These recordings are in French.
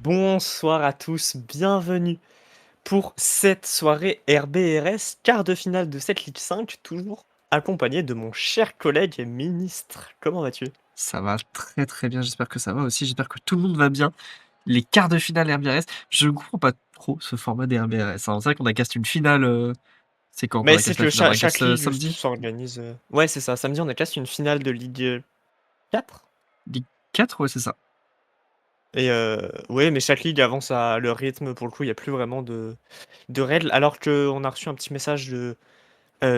Bonsoir à tous, bienvenue pour cette soirée RBRS, quart de finale de cette Ligue 5, toujours accompagné de mon cher collègue et ministre. Comment vas-tu? Ça va très très bien, j'espère que ça va aussi, j'espère que tout le monde va bien. Les quarts de finale RBRS, je ne comprends pas trop ce format des RBRS, hein. C'est vrai qu'on a cast une finale, c'est quand qu'on Mais a c'est cast la que finale? On a chaque cast ligue samedi? s'organise. Ouais, c'est ça, samedi on a casse une finale de Ligue 4. Ligue 4, ouais, c'est ça. Et ouais, mais chaque ligue avance à leur rythme, pour le coup, il n'y a plus vraiment de règles. Alors qu'on a reçu un petit message de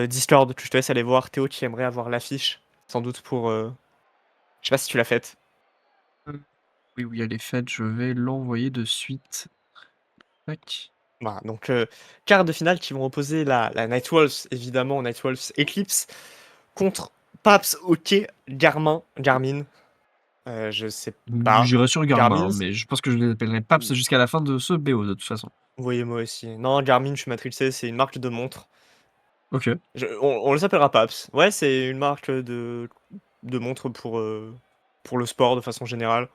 Discord, que je te laisse aller voir, Théo qui aimerait avoir l'affiche, sans doute pour. Je sais pas si tu l'as faite. Euh, Oui, oui, elle est faite, je vais l'envoyer de suite. Tac. Voilà, donc quart de finale qui vont opposer la Nightwolves, évidemment, Nightwolves Eclipse, contre Paps, OK, Garmin, je sais pas. J'irai sur Garmin, Garmin, hein, mais je pense que je les appellerai Paps jusqu'à la fin de ce BO de toute façon. oui, moi aussi. Non, Garmin, je suis matrixé, c'est une marque de montre. Ok. On les appellera Paps. Ouais, c'est une marque de montre pour le sport de façon générale.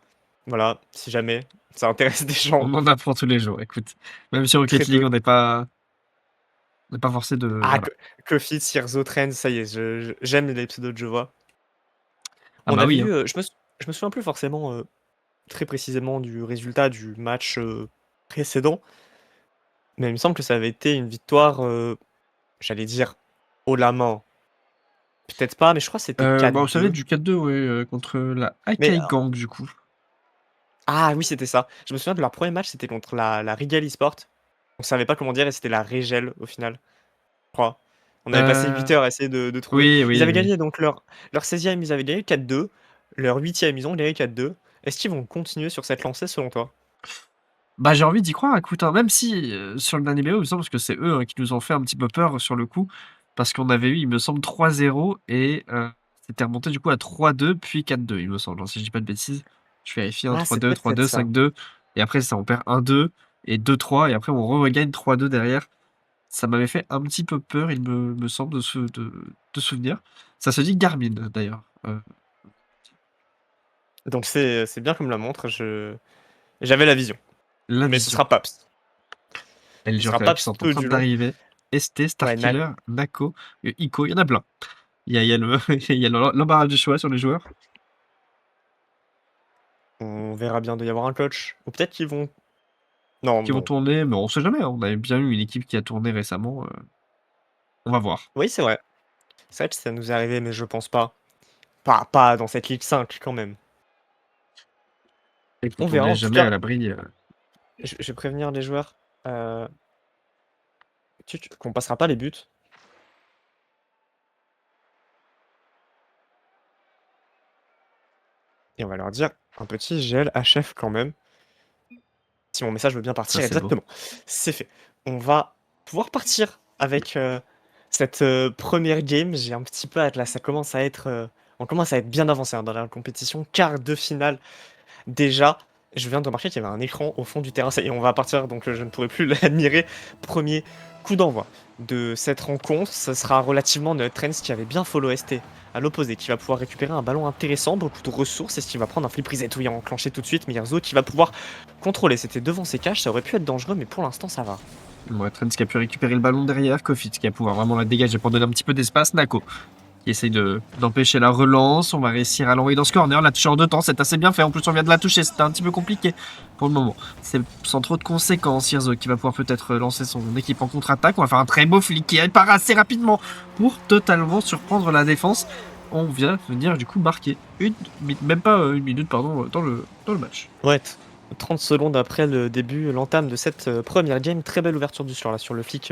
Voilà, si jamais ça intéresse des gens. On en apprend tous les jours, écoute. Même sur Très Rocket League, peu. on n'est pas forcé de... Ah, Voilà. Kofit, Sirzo, Trends, ça y est, j'aime les pseudos de je vois. Ah On bah avait oui, hein. eu, je me souviens plus forcément très précisément du résultat du match précédent, mais il me semble que ça avait été une victoire, j'allais dire, haut la main. Peut-être pas, mais je crois que c'était Bah, vous savez, 4-2. du 4-2, ouais, contre la Mais Akai Gang, du coup. ah oui, c'était ça. Je me souviens de leur premier match, c'était contre la Rigal Esport. On savait pas comment dire et c'était la Rigel au final, je crois. On avait passé 8 Euh, heures à essayer de trouver. oui, Ils oui, avaient oui. gagné donc leur 16e, ils avaient gagné 4-2. Leur 8e, ils ont gagné 4-2. Est-ce qu'ils vont continuer sur cette lancée selon toi? Bah, j'ai envie d'y croire, écoute, hein, même si sur le dernier BO, il me semble que c'est eux, hein, qui nous ont fait un petit peu peur sur le coup, parce qu'on avait eu, il me semble, 3-0 et c'était remonté du coup à 3-2 puis 4-2, il me semble, hein, si je dis pas de bêtises. Je vérifie, hein, Ah, c'est 3-2, peut-être 3-2, ça. 5-2, et après ça, on perd 1-2 et 2-3, et après on regagne 3-2 derrière. Ça m'avait fait un petit peu peur, il me semble, de souvenir. Ça se dit Garmin, d'ailleurs. Donc c'est bien comme la montre, j'avais la vision. La Mais ce vision. sera Paps. Et les Ce joueurs sera qui Paps sont en tout train du long. d'arriver. ST, Ouais, Starkiller, Nako, Ico, il y en a plein. Il y a il y a l'embarras du choix sur les joueurs. on verra bien, de y avoir un coach. Ou peut-être qu'ils vont. Non, Qui vont bon. tourner, mais on sait jamais, hein. On avait bien eu une équipe qui a tourné récemment. On va voir. Oui, c'est vrai. C'est vrai que ça nous est arrivé, mais je pense pas. Pas dans cette Ligue 5 quand même. On Écoute, on ne verra. laisse En tout jamais à cas, l'abri. je vais prévenir les joueurs qu'on passera pas les buts. Et on va leur dire un petit GL HF quand même. Si mon message veut bien Ça, partir, c'est beau. exactement. C'est fait. On va pouvoir partir avec cette première game. J'ai un petit peu hâte là. Ça commence à être, on commence à être bien avancé hein, dans la compétition. Quart de finale déjà. Je viens de remarquer qu'il y avait un écran au fond du terrain. Et on va partir, donc je ne pourrai plus l'admirer. Premier coup d'envoi de cette rencontre. Ce sera relativement notre Trends qui avait bien follow ST à l'opposé, qui va pouvoir récupérer un ballon intéressant, beaucoup de ressources, et ce qui va prendre un flip reset. Oui, enclenché tout de suite, Mirzo qui va pouvoir contrôler. C'était devant ses caches, ça aurait pu être dangereux, mais pour l'instant ça va. Ouais, Trent qui a pu récupérer le ballon derrière. Kofit qui va pouvoir vraiment la dégager pour donner un petit peu d'espace. Nako qui essaye d'empêcher la relance. On va réussir à l'envoyer dans ce corner. La touche en 2 temps, c'est assez bien fait. En plus, on vient de la toucher. C'était un petit peu compliqué pour le moment. C'est sans trop de conséquences. Hirzo qui va pouvoir peut-être lancer son équipe en contre-attaque. On va faire un très beau flick qui part assez rapidement pour totalement surprendre la défense. On vient de venir du coup marquer même pas une minute pardon, dans le match. Ouais, 30 secondes après le début, l'entame de cette première game, très belle ouverture du score là sur le flic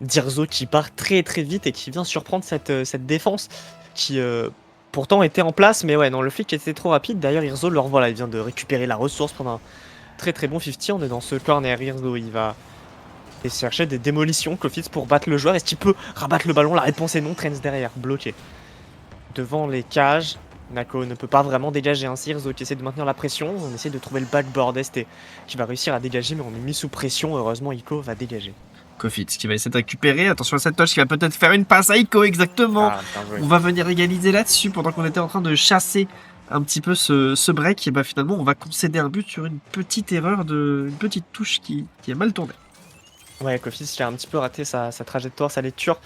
d'Irzo qui part très très vite et qui vient surprendre cette défense qui pourtant était en place, mais ouais, non, le flic était trop rapide. D'ailleurs, Irzo, le revoilà, il vient de récupérer la ressource pendant un très très bon 50. On est dans ce corner, Irzo, il va chercher des démolitions, Kofitz pour battre le joueur. Est-ce qu'il peut rabattre le ballon? La réponse est non, Trends derrière, bloqué. Devant les cages, Nako ne peut pas vraiment dégager un Irzo qui essaie de maintenir la pression. On essaie de trouver le backboard ST qui va réussir à dégager, mais on est mis sous pression. Heureusement, Ico va dégager. Kofit qui va essayer de récupérer. Attention à cette touche qui va peut-être faire une passe à Ico, exactement. Ah, bien joué. On va venir égaliser là-dessus pendant qu'on était en train de chasser un petit peu ce break, et bah finalement on va concéder un but sur une petite erreur une petite touche qui a mal tourné. Ouais, Kofis, il a un petit peu raté sa trajectoire, sa lecture.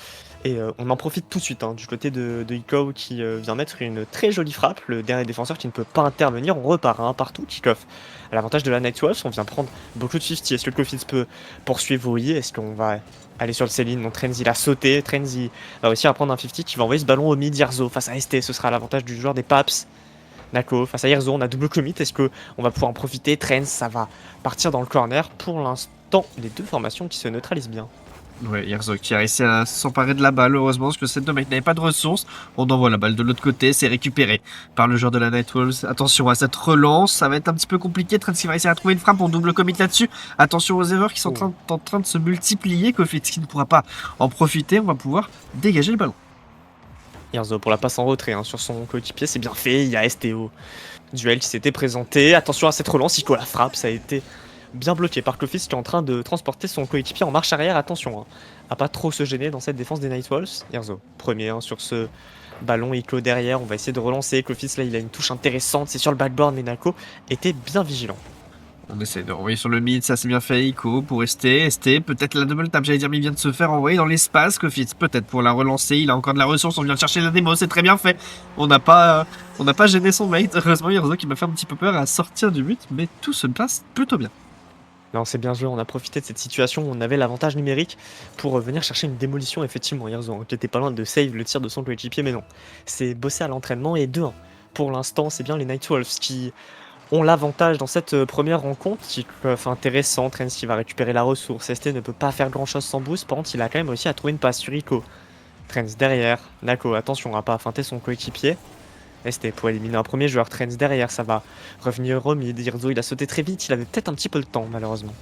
Et on en profite tout de suite du côté de Iko qui vient mettre une très jolie frappe. Le dernier défenseur qui ne peut pas intervenir. On repart partout. Kick-off à l'avantage de la Nightwolves. On vient prendre beaucoup de 50. Est-ce que Kofis peut poursuivre oui? Est-ce qu'on va aller sur le Céline? Non, Trenz il a sauté. Trenz il va réussir à prendre un 50 qui va envoyer ce ballon au mid. Yerzo face à ST. Ce sera l'avantage du joueur des Paps. Nako face à Yerzo, on a double commit. Est-ce qu'on va pouvoir en profiter? Trenz, ça va partir dans le corner. Pour l'instant, les deux formations qui se neutralisent bien. Ouais, Herzog qui a réussi à s'emparer de la balle, heureusement, parce que ces deux mecs n'avaient pas de ressources. On envoie la balle de l'autre côté, c'est récupéré par le joueur de la Nightwolves. Attention à cette relance, ça va être un petit peu compliqué. Trent qui va réussir à trouver une frappe, on double commit là-dessus. Attention aux erreurs qui sont en train de se multiplier. Kofit qui ne pourra pas en profiter, on va pouvoir dégager le ballon. Yerzo pour la passe en retrait sur son coéquipier, c'est bien fait. Il y a STO. Duel qui s'était présenté. Attention à cette relance, Ico la frappe, ça a été bien bloqué par Kofis qui est en train de transporter son coéquipier en marche arrière. Attention à pas trop se gêner dans cette défense des Nightwolves. Yerzo, premier sur ce ballon, Ico derrière, on va essayer de relancer. Kofis là il a une touche intéressante, c'est sur le backboard, mais Nako était bien vigilant. On essaie de renvoyer sur le mid, ça c'est bien fait, Ico pour rester, peut-être la double tap, j'allais dire, mais il vient de se faire envoyer dans l'espace, Kofitz peut-être pour la relancer, il a encore de la ressource, on vient de chercher la démo, c'est très bien fait, on n'a pas gêné son mate, heureusement Yerzo qui m'a fait un petit peu peur à sortir du but, mais tout se passe plutôt bien. Non, c'est bien joué, on a profité de cette situation où on avait l'avantage numérique pour venir chercher une démolition, effectivement. Yerzo qui était pas loin de save le tir de son coéquipier, mais non. C'est bossé à l'entraînement et 2-1. Pour l'instant, c'est bien les Nightwolves qui ont l'avantage dans cette première rencontre. Kick-off intéressant, Trent qui va récupérer la ressource. ST ne peut pas faire grand chose sans boost, par contre, il a quand même réussi à trouver une passe sur Ico. Trent derrière, Nako, attention à pas feinter son coéquipier. ST pour éliminer un premier joueur, Trent derrière, ça va revenir au mid. Yerzo, il a sauté très vite, il avait peut-être un petit peu le temps, malheureusement.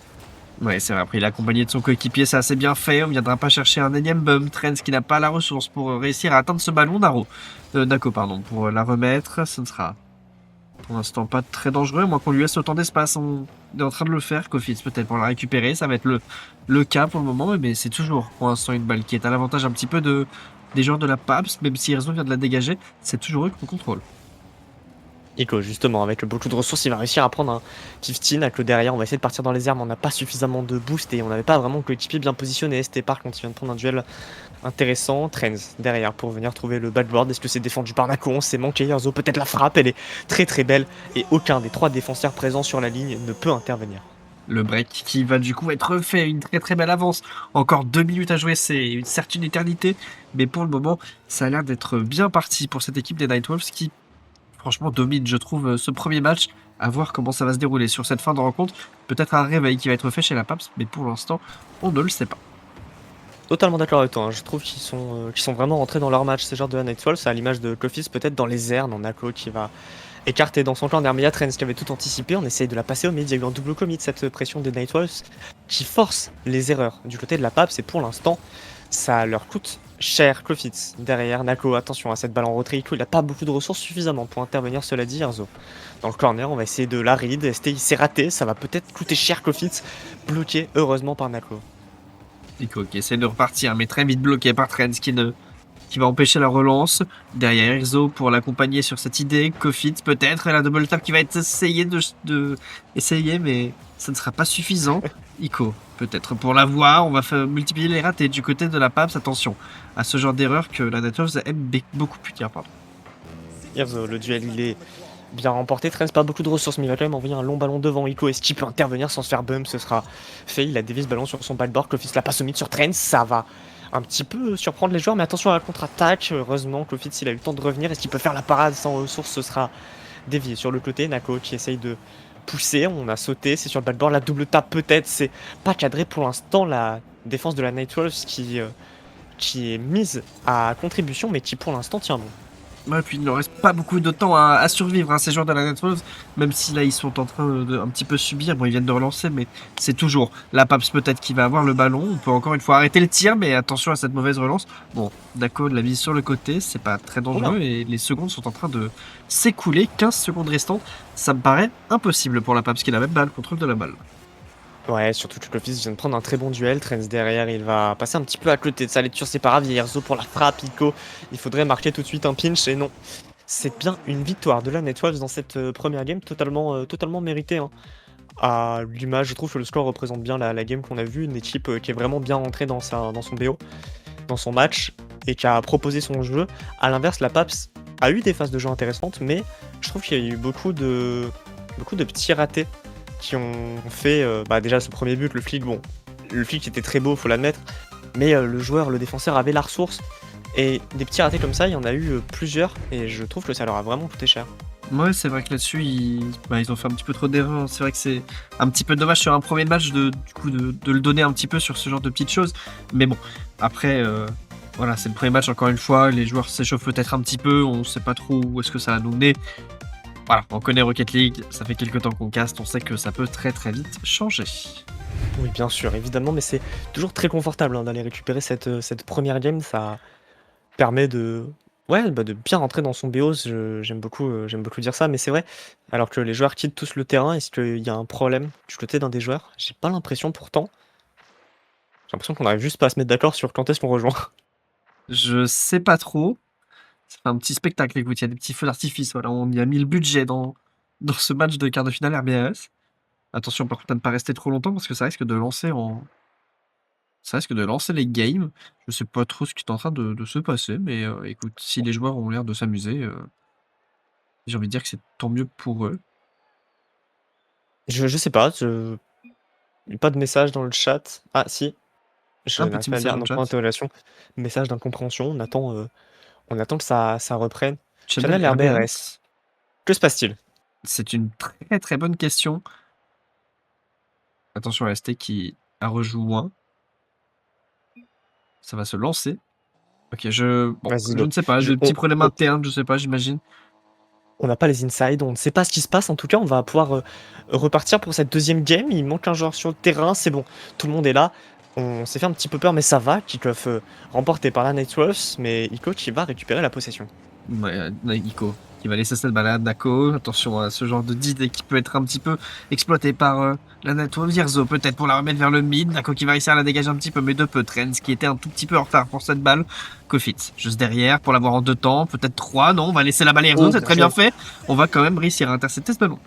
Ouais, c'est vrai, après il a accompagné de son coéquipier, c'est assez bien fait, on viendra pas chercher un énième bum, Trent qui n'a pas la ressource pour réussir à atteindre ce ballon, Nako, pardon, pour la remettre, ce ne sera pour l'instant pas très dangereux, moins qu'on lui laisse autant d'espace, on est en train de le faire, Kofitz peut-être pour la récupérer, ça va être le cas pour le moment, mais c'est toujours pour l'instant une balle qui est à l'avantage un petit peu des joueurs de la PAPS, même si Herzog vient de la dégager, c'est toujours eux qui contrôlent. Ico, justement, avec beaucoup de ressources, il va réussir à prendre un 15 avec le derrière. On va essayer de partir dans les airs, mais on n'a pas suffisamment de boost et on n'avait pas vraiment le coéquipier bien positionné. ST par contre, il vient de prendre un duel intéressant. Trenz derrière pour venir trouver le backboard. Est-ce que c'est défendu par Nako? On s'est manqué. Yerzo, peut-être la frappe, elle est très très belle et aucun des trois défenseurs présents sur la ligne ne peut intervenir. Le break qui va du coup être fait, une très très belle avance. Encore 2 minutes à jouer, c'est certes une éternité, mais pour le moment, ça a l'air d'être bien parti pour cette équipe des Nightwolves qui, franchement, domine, je trouve, ce premier match. À voir comment ça va se dérouler sur cette fin de rencontre. Peut-être un réveil qui va être fait chez la PAPS, mais pour l'instant, on ne le sait pas. Totalement d'accord avec toi, je trouve qu'ils sont vraiment rentrés dans leur match, ces joueurs de la Nightwolves, à l'image de Kofis peut-être dans les airs, dans Nako qui va écarter dans son corner, mais il y a Trent qui avait tout anticipé, on essaye de la passer au mid, il y a eu un double commit, cette pression des Nightwolves qui force les erreurs du côté de la PAPS, et pour l'instant, ça leur coûte cher. Kofitz derrière, Nako, attention à cette balle en retrait, il n'a pas beaucoup de ressources suffisamment pour intervenir, cela dit, Yerzo. Dans le corner, on va essayer de la read, ST il s'est raté, ça va peut-être coûter cher Kofitz, bloqué heureusement par Nako. Ico qui essaie de repartir, mais très vite bloqué par Trent qui va empêcher la relance. Derrière Erzo pour l'accompagner sur cette idée. Kofitz peut-être, la double tap qui va être essayée essayer, mais ça ne sera pas suffisant. Ico peut-être pour l'avoir, on va multiplier les ratés du côté de la PAPS. Attention à ce genre d'erreur que la Nightwolves aime beaucoup plus dire, pardon. Yerzo, le duel il est bien remporté, Trent pas beaucoup de ressources, mais il va quand même envoyer un long ballon devant Ico. Est-ce qu'il peut intervenir sans se faire bump? Ce sera fait, il a dévié ce ballon sur son backboard. Kofitz la passe au mid sur Trent, ça va un petit peu surprendre les joueurs, mais attention à la contre-attaque. Heureusement, Kofitz il a eu le temps de revenir. Est-ce qu'il peut faire la parade sans ressources? Ce sera dévié sur le côté. Nako qui essaye de pousser, on a sauté, c'est sur le backboard, la double tape peut-être, c'est pas cadré pour l'instant. La défense de la Nightwolves qui est mise à contribution, mais qui pour l'instant tient bon. Ouais, puis il ne reste pas beaucoup de temps à survivre, ces joueurs de la Nightwolves, même si là ils sont en train de un petit peu subir. Bon, ils viennent de relancer, mais c'est toujours la PAPS peut-être qui va avoir le ballon. On peut encore une fois arrêter le tir, mais attention à cette mauvaise relance. Bon, Nako l'a mise sur le côté, c'est pas très dangereux et les secondes sont en train de s'écouler. 15 secondes restantes, ça me paraît impossible pour la PAPS qui n'a même pas le contrôle de la balle. Ouais, surtout que Kofis vient de prendre un très bon duel. Trent derrière, il va passer un petit peu à côté de sa lecture, c'est pas grave. Yerzo pour la frappe, Ico. Il faudrait marquer tout de suite un pinch et non. c'est bien une victoire de la Netwolves dans cette première game totalement méritée, hein. À l'image, je trouve que le score représente bien la game qu'on a vue, une équipe qui est vraiment bien rentrée dans son BO, dans son match, et qui a proposé son jeu. À l'inverse, la PAPS a eu des phases de jeu intéressantes, mais je trouve qu'il y a eu beaucoup de petits ratés qui ont fait déjà ce premier but, le flic était très beau, faut l'admettre, mais le défenseur avait la ressource. Et des petits ratés comme ça, il y en a eu plusieurs, et je trouve que ça leur a vraiment coûté cher. Ouais, c'est vrai que là-dessus, ils ont fait un petit peu trop d'erreurs. C'est vrai que c'est un petit peu dommage sur un premier match de le donner un petit peu sur ce genre de petites choses. Mais bon, après, voilà, c'est le premier match encore une fois. Les joueurs s'échauffent peut-être un petit peu. On ne sait pas trop où est-ce que ça va nous mener. Voilà, on connaît Rocket League. Ça fait quelques temps qu'on caste. On sait que ça peut très très vite changer. Oui, bien sûr, évidemment, mais c'est toujours très confortable d'aller récupérer cette première game. Ça permet de bien rentrer dans son BO. J'aime beaucoup dire ça, mais c'est vrai. Alors que les joueurs quittent tous le terrain, est-ce qu'il y a un problème du côté d'un des joueurs? J'ai pas l'impression pourtant. J'ai l'impression qu'on arrive juste pas à se mettre d'accord sur quand est-ce qu'on rejoint. Je sais pas trop. Ça fait un petit spectacle, écoute, il y a des petits feux d'artifice. Voilà, on y a mis le budget dans ce match de quart de finale RBAS. Attention par contre à ne pas rester trop longtemps parce que ça risque de lancer les games. Je sais pas trop ce qui est en train de se passer, mais écoute, si les joueurs ont l'air de s'amuser, j'ai envie de dire que c'est tant mieux pour eux. Je sais pas, pas de message dans le chat. Ah si, je Un n'arrive petit pas à message lire, dans le non, point chat. d'interrogation. Message d'incompréhension, on attend que ça reprenne. Channel Channel RBRS, RBAS, que se passe-t-il? c'est une très très bonne question. Attention à ST qui a rejoint. Ça va se lancer. Ok, bon, Vas-y, je go. ne sais pas, Je de petits problèmes internes, je sais pas, j'imagine. On n'a pas les insides, on ne sait pas ce qui se passe. En tout cas, on va pouvoir repartir pour cette deuxième game. Il manque un joueur sur le terrain, c'est bon. Tout le monde est là. On s'est fait un petit peu peur, mais ça va. Kickoff remporté par la Nightwolves, mais Ico qui va récupérer la possession. Ouais, Ico qui va laisser cette balade, Nako. Attention à ce genre d'idée qui peut être un petit peu exploité par la Netwolves. Zirzo peut-être pour la remettre vers le mid. Nako qui va réussir à la dégager un petit peu, mais de peu. Trends qui était un tout petit peu en retard pour cette balle. Kofit juste derrière pour l'avoir en 2 temps, peut-être 3. Non, on va laisser la balle à Zirzo, c'est très bien fait. On va quand même réussir à intercepter ce ballon.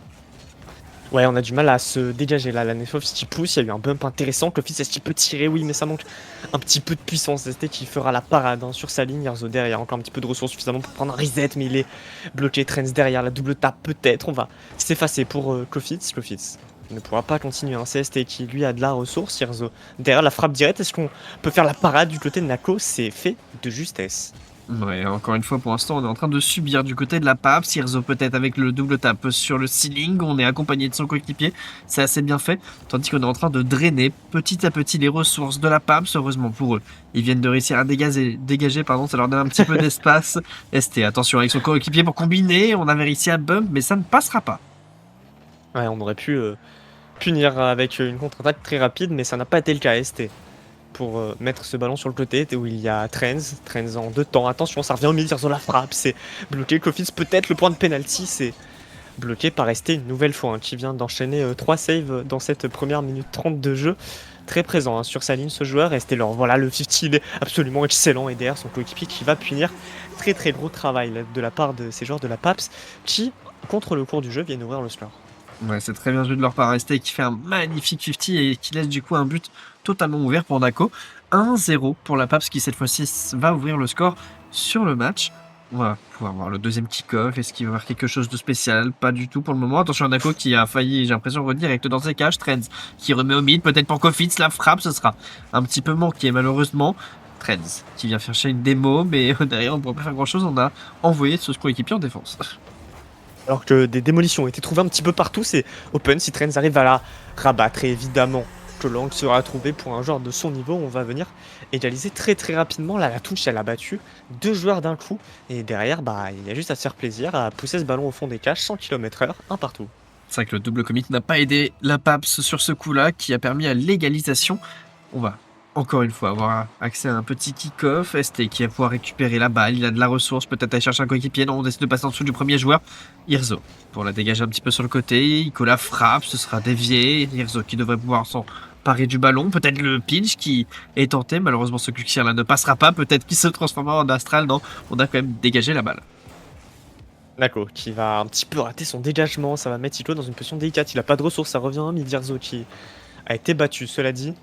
Ouais, on a du mal à se dégager là. La Nightwolves qui pousse, il y a eu un bump intéressant. Kofit, est-ce qu'il peut tirer? Oui, mais ça manque un petit peu de puissance. ST qui fera la parade sur sa ligne. Zirzo derrière, encore un petit peu de ressources suffisamment pour prendre un reset, mais il est bloqué. Trends derrière, la double tape peut-être. On va s'effacer pour Kofit. Kofit ne pourra pas continuer. Un CST qui lui a de la ressource. Zirzo derrière la frappe directe. Est-ce qu'on peut faire la parade du côté de Nako? C'est fait de justesse. Ouais, encore une fois, pour l'instant, on est en train de subir du côté de la PAP. Sirzo peut-être avec le double tap sur le ceiling. On est accompagné de son coéquipier. C'est assez bien fait. Tandis qu'on est en train de drainer petit à petit les ressources de la PAP. Heureusement pour eux. Ils viennent de réussir à dégager, pardon, ça leur donne un petit peu d'espace. ST, attention avec son coéquipier pour combiner. On avait réussi à bump, mais ça ne passera pas. Ouais, on aurait pu punir avec une contre-attaque très rapide, mais ça n'a pas été le cas. ST pour mettre ce ballon sur le côté où il y a Trends en 2 temps. Attention, ça revient au milieu, sur la frappe, c'est bloqué. Kofitz peut-être le point de penalty, c'est bloqué par ST une nouvelle fois, qui vient d'enchaîner 3 saves dans cette première minute 30 de jeu. Très présent sur sa ligne ce joueur. ST leur voilà, le 50 il est absolument excellent et derrière son coéquipier qui va punir. Très très gros travail de la part de ces joueurs de la PAPS qui, contre le cours du jeu, viennent ouvrir le score. Ouais, c'est très bien joué de leur part. ST qui fait un magnifique 50 et qui laisse du coup un but totalement ouvert pour Nako. 1-0 pour la PAPS qui cette fois-ci va ouvrir le score sur le match. On va pouvoir voir le deuxième kick-off. Est-ce qu'il va y avoir quelque chose de spécial? Pas du tout pour le moment. Attention à Nako qui a failli, j'ai l'impression, redirect dans ses cages. Trends qui remet au mid. Peut-être pour Kofitz, la frappe, ce sera un petit peu manqué malheureusement. Trends qui vient chercher une démo, mais derrière on ne pourra pas faire grand-chose. On a envoyé ce coéquipier en défense. Alors que des démolitions ont été trouvées un petit peu partout, c'est open si Trends arrive à la rabattre. Et évidemment que l'angle sera trouvé pour un joueur de son niveau. On va venir égaliser très très rapidement. Là, la touche, elle a battu 2 joueurs d'un coup. Et derrière, il y a juste à se faire plaisir, à pousser ce ballon au fond des cages, 100 km/h, un partout. C'est vrai que le double commit n'a pas aidé la PAPS sur ce coup-là, qui a permis à l'égalisation. On va encore une fois avoir accès à un petit kick-off. ST qui va pouvoir récupérer la balle. Il a de la ressource, peut-être aller chercher un coéquipier. Non, on décide de passer en dessous du premier joueur. Irzo pour la dégager un petit peu sur le côté. Ico la frappe, ce sera dévié. Irzo qui devrait pouvoir s'emparer du ballon. Peut-être le pinch qui est tenté. Malheureusement, ce quick là ne passera pas. Peut-être qu'il se transformera en astral. Non, on a quand même dégagé la balle. Nako qui va un petit peu rater son dégagement, ça va mettre Iclo dans une position délicate. Il a pas de ressources, ça revient à Midirzo qui a été battu. Cela dit,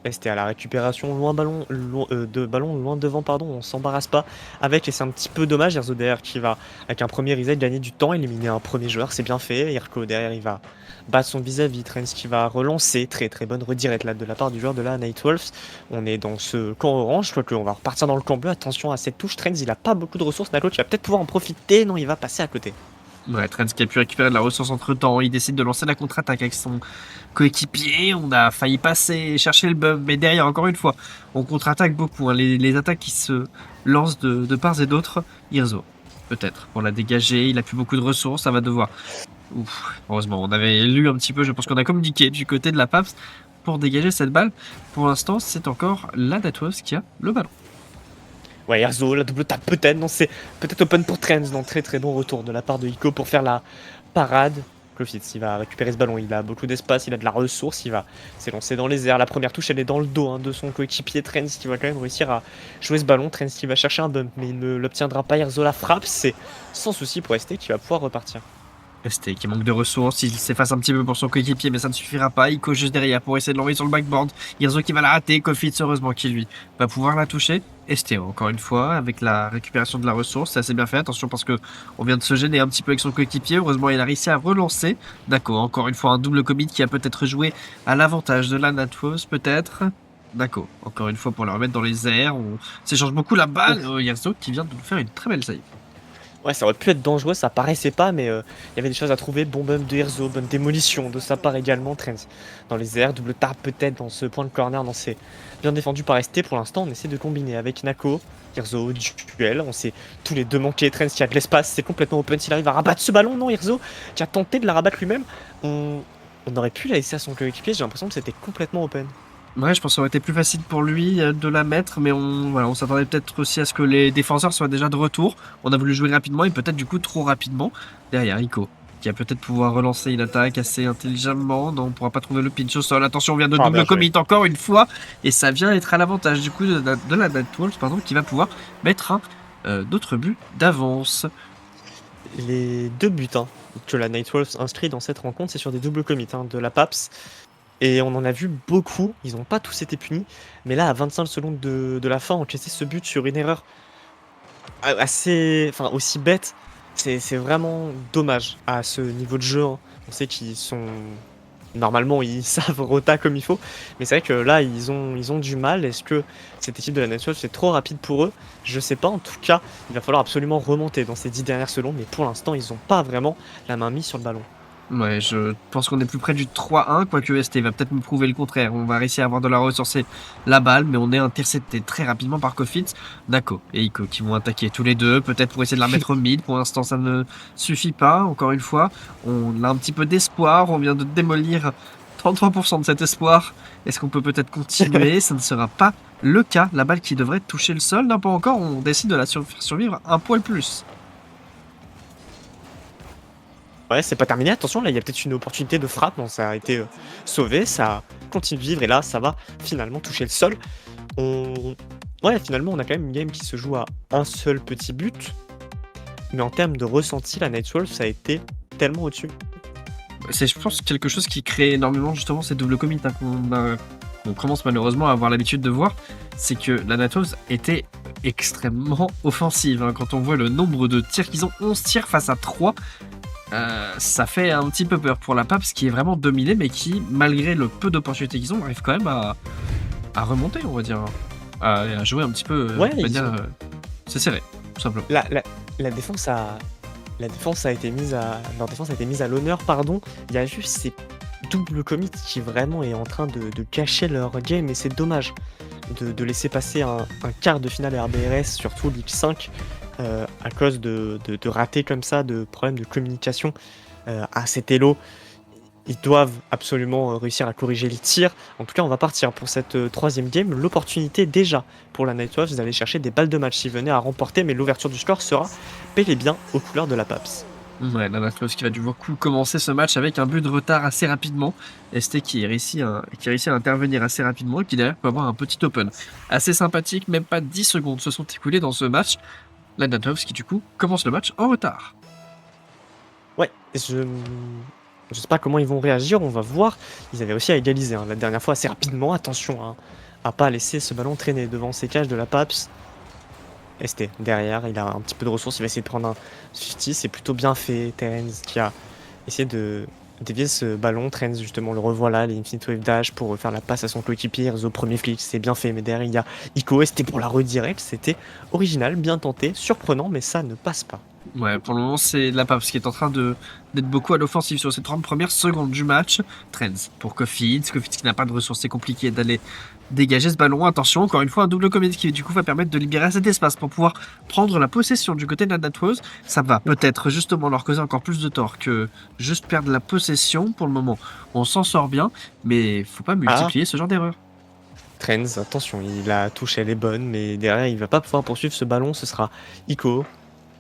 ST à la récupération de ballon loin devant, pardon, on s'embarrasse pas avec et c'est un petit peu dommage. Erzo derrière qui va, avec un premier reset, gagner du temps, éliminer un premier joueur, c'est bien fait. Irko derrière, il va battre son vis-à-vis. Trends qui va relancer, très très bonne redirect là de la part du joueur de la Nightwolves. On est dans ce camp orange, je crois qu'on va repartir dans le camp bleu. Attention à cette touche, Trends il a pas beaucoup de ressources, Nako tu vas peut-être pouvoir en profiter, non il va passer à côté. Ouais, Trent qui a pu récupérer de la ressource entre temps, il décide de lancer la contre-attaque avec son coéquipier. On a failli passer, chercher le bump, mais derrière, encore une fois, on contre-attaque beaucoup. Hein. Les attaques qui se lancent de part et d'autre. Irzo, peut-être, pour la dégager. Il a plus beaucoup de ressources, ça va devoir. Ouf, heureusement, on avait lu un petit peu, je pense qu'on a communiqué du côté de la PAPS pour dégager cette balle. Pour l'instant, c'est encore la Datwas qui a le ballon. Ouais, Erzo, la double tape peut-être, non, c'est peut-être open pour Trends, non, très très bon retour de la part de Ico pour faire la parade. Clofitz, il va récupérer ce ballon, il a beaucoup d'espace, il a de la ressource, il va s'élancer dans les airs. La première touche, elle est dans le dos hein, de son coéquipier Trends qui va quand même réussir à jouer ce ballon. Trends qui va chercher un bump, mais il ne l'obtiendra pas. Erzo la frappe, c'est sans souci pour ST qui va pouvoir repartir. ST qui manque de ressources, il s'efface un petit peu pour son coéquipier, mais ça ne suffira pas. Ico juste derrière pour essayer de l'envoyer sur le backboard. Irzo qui va la rater, Kofitz heureusement qui lui va pouvoir la toucher. ST encore une fois avec la récupération de la ressource, c'est assez bien fait. Attention parce que on vient de se gêner un petit peu avec son coéquipier. Heureusement il a réussi à relancer. D'accord, encore une fois un double commit qui a peut-être joué à l'avantage de la Natwos peut-être. D'accord, encore une fois pour la remettre dans les airs. On s'échange beaucoup la balle. Irzo qui vient de nous faire une très belle save. Ouais, ça aurait pu être dangereux, ça paraissait pas, mais il y avait des choses à trouver. Bon bump de Erzo, bonne démolition de sa part également. Trends dans les airs, double tap peut-être dans ce point de corner. Non, c'est bien défendu par ST. Pour l'instant, on essaie de combiner avec Nako, Erzo, duel. On s'est tous les deux manqués. Trends qui a de l'espace, c'est complètement open. S'il arrive à rabattre ce ballon, non, Erzo qui a tenté de la rabattre lui-même. On aurait pu la laisser à son coéquipier. J'ai l'impression que c'était complètement open. Ouais, je pense que ça aurait été plus facile pour lui de la mettre, mais on s'attendait peut-être aussi à ce que les défenseurs soient déjà de retour. On a voulu jouer rapidement et peut-être du coup trop rapidement. Derrière, Ico, qui va peut-être pouvoir relancer une attaque assez intelligemment. Non, on pourra pas trouver le pinch au sol. Attention, on vient de double commit encore une fois. Et ça vient être à l'avantage du coup de la Nightwolves, pardon, qui va pouvoir mettre d'autres buts d'avance. Les deux buts hein, que la Nightwolves inscrit dans cette rencontre, c'est sur des doubles commits hein, de la PAPS. Et on en a vu beaucoup, ils n'ont pas tous été punis, mais là à 25 secondes de la fin, encaisser ce but sur une erreur assez, enfin aussi bête, c'est vraiment dommage à ce niveau de jeu. Hein. On sait qu'ils sont, normalement ils savent rota comme il faut, mais c'est vrai que là ils ont du mal. Est-ce que cette équipe de la Nation c'est trop rapide pour eux? Je sais pas, en tout cas il va falloir absolument remonter dans ces 10 dernières secondes, mais pour l'instant ils n'ont pas vraiment la main mise sur le ballon. Ouais, je pense qu'on est plus près du 3-1, quoique ST va peut-être me prouver le contraire. On va réussir à avoir de la ressourcer la balle, mais on est intercepté très rapidement par Kofitz, Nako et Ico qui vont attaquer tous les deux, peut-être pour essayer de la remettre au mid. Pour l'instant, ça ne suffit pas. Encore une fois, on a un petit peu d'espoir. On vient de démolir 33% de cet espoir. Est-ce qu'on peut peut-être continuer? Ça ne sera pas le cas. La balle qui devrait toucher le sol, non pas encore. On décide de la faire survivre un poil plus. Ouais, c'est pas terminé. Attention, là, il y a peut-être une opportunité de frappe. Non, ça a été sauvé. Ça continue de vivre. Et là, ça va finalement toucher le sol. Ouais, finalement, on a quand même une game qui se joue à un seul petit but. Mais en termes de ressenti, la Nightwolves, ça a été tellement au-dessus. C'est, je pense, quelque chose qui crée énormément justement ces doubles commits hein, qu'on commence malheureusement à avoir l'habitude de voir. C'est que la Nightwolves était extrêmement offensive. Hein. Quand on voit le nombre de tirs qu'ils ont, 11 tirs face à 3. Ça fait un petit peu peur pour la PAPS qui est vraiment dominée, mais qui, malgré le peu d'opportunités qu'ils ont, arrive quand même à remonter, on va dire, à jouer un petit peu. Ouais, on va dire, c'est serré, tout simplement. La défense a été mise à leur défense a été mise à l'honneur, pardon. Il y a juste ces doubles commits qui vraiment est en train de cacher leur game et c'est dommage de laisser passer un quart de finale RBRS, surtout Ligue 5. À cause de ratés comme ça, de problèmes de communication à cet Elo. Ils doivent absolument réussir à corriger les tirs. En tout cas, on va partir pour cette troisième game. L'opportunité déjà pour la Nightwolves d'aller chercher des balles de match s'ils venaient à remporter, mais l'ouverture du score sera bel et bien aux couleurs de la PAPS. Ouais, la Nightwolves qui va du coup commencer ce match avec un but de retard assez rapidement. ST qui réussit à intervenir assez rapidement et qui derrière peut avoir un petit open assez sympathique. Même pas 10 secondes se sont écoulées dans ce match. La Nightwolves qui du coup commence le match en retard. Je je sais pas comment ils vont réagir, on va voir. Ils avaient aussi à égaliser, hein, la dernière fois assez rapidement. Attention, hein, à pas laisser ce ballon traîner devant ces cages de la PAPS. ST derrière, il a un petit peu de ressources, il va essayer de prendre un 50, c'est plutôt bien fait. Terence qui a essayé de dévier ce ballon. Terence justement le revoilà, les Infinite Wave Dash pour faire la passe à son coéquipier. Au premier flic, c'est bien fait, mais derrière il y a Ico. ST pour la redirect, c'était original, bien tenté, surprenant, mais ça ne passe pas. Ouais, pour le moment, c'est la PAPS qui est en train d'être beaucoup à l'offensive sur ces 30 premières secondes du match. Trends pour Kofitz. Kofitz qui n'a pas de ressources, c'est compliqué d'aller dégager ce ballon. Attention, encore une fois, un double commit qui du coup va permettre de libérer cet espace pour pouvoir prendre la possession du côté de la Natwose. Ça va peut-être justement leur causer encore plus de tort que juste perdre la possession. Pour le moment, on s'en sort bien, mais faut pas Ah, multiplier ce genre d'erreur. Trends, attention, la touche elle est bonne, mais derrière il va pas pouvoir poursuivre ce ballon, ce sera Ico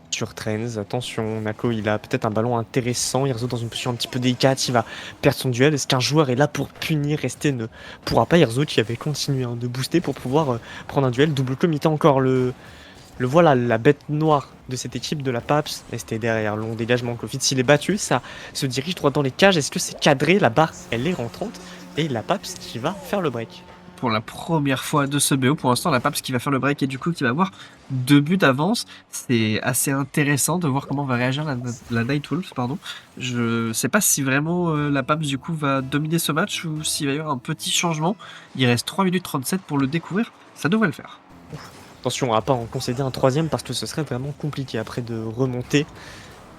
sur Trends. Attention, Nako il a peut-être un ballon intéressant, il réseau dans une position un petit peu délicate, il va perdre son duel. Est-ce qu'un joueur est là pour punir? Rester ne pourra pas. Irzo qui avait continué hein, de booster pour pouvoir prendre un duel. Double comité encore le voilà, la bête noire de cette équipe de la PAPS. Resté derrière, long dégagement. Kofit s'il est battu, ça se dirige droit dans les cages. Est-ce que c'est cadré? La barre elle est rentrante et la PAPS qui va faire le break. Pour la première fois de ce BO. Pour l'instant, la PAPS qui va faire le break et du coup qui va avoir 2 buts d'avance. C'est assez intéressant de voir comment va réagir la Nightwolves. Pardon. Je sais pas si vraiment la PAPS du coup va dominer ce match ou s'il va y avoir un petit changement. Il reste 3 minutes 37 pour le découvrir. Ça devrait le faire. Attention à pas en concéder un troisième parce que ce serait vraiment compliqué après de remonter.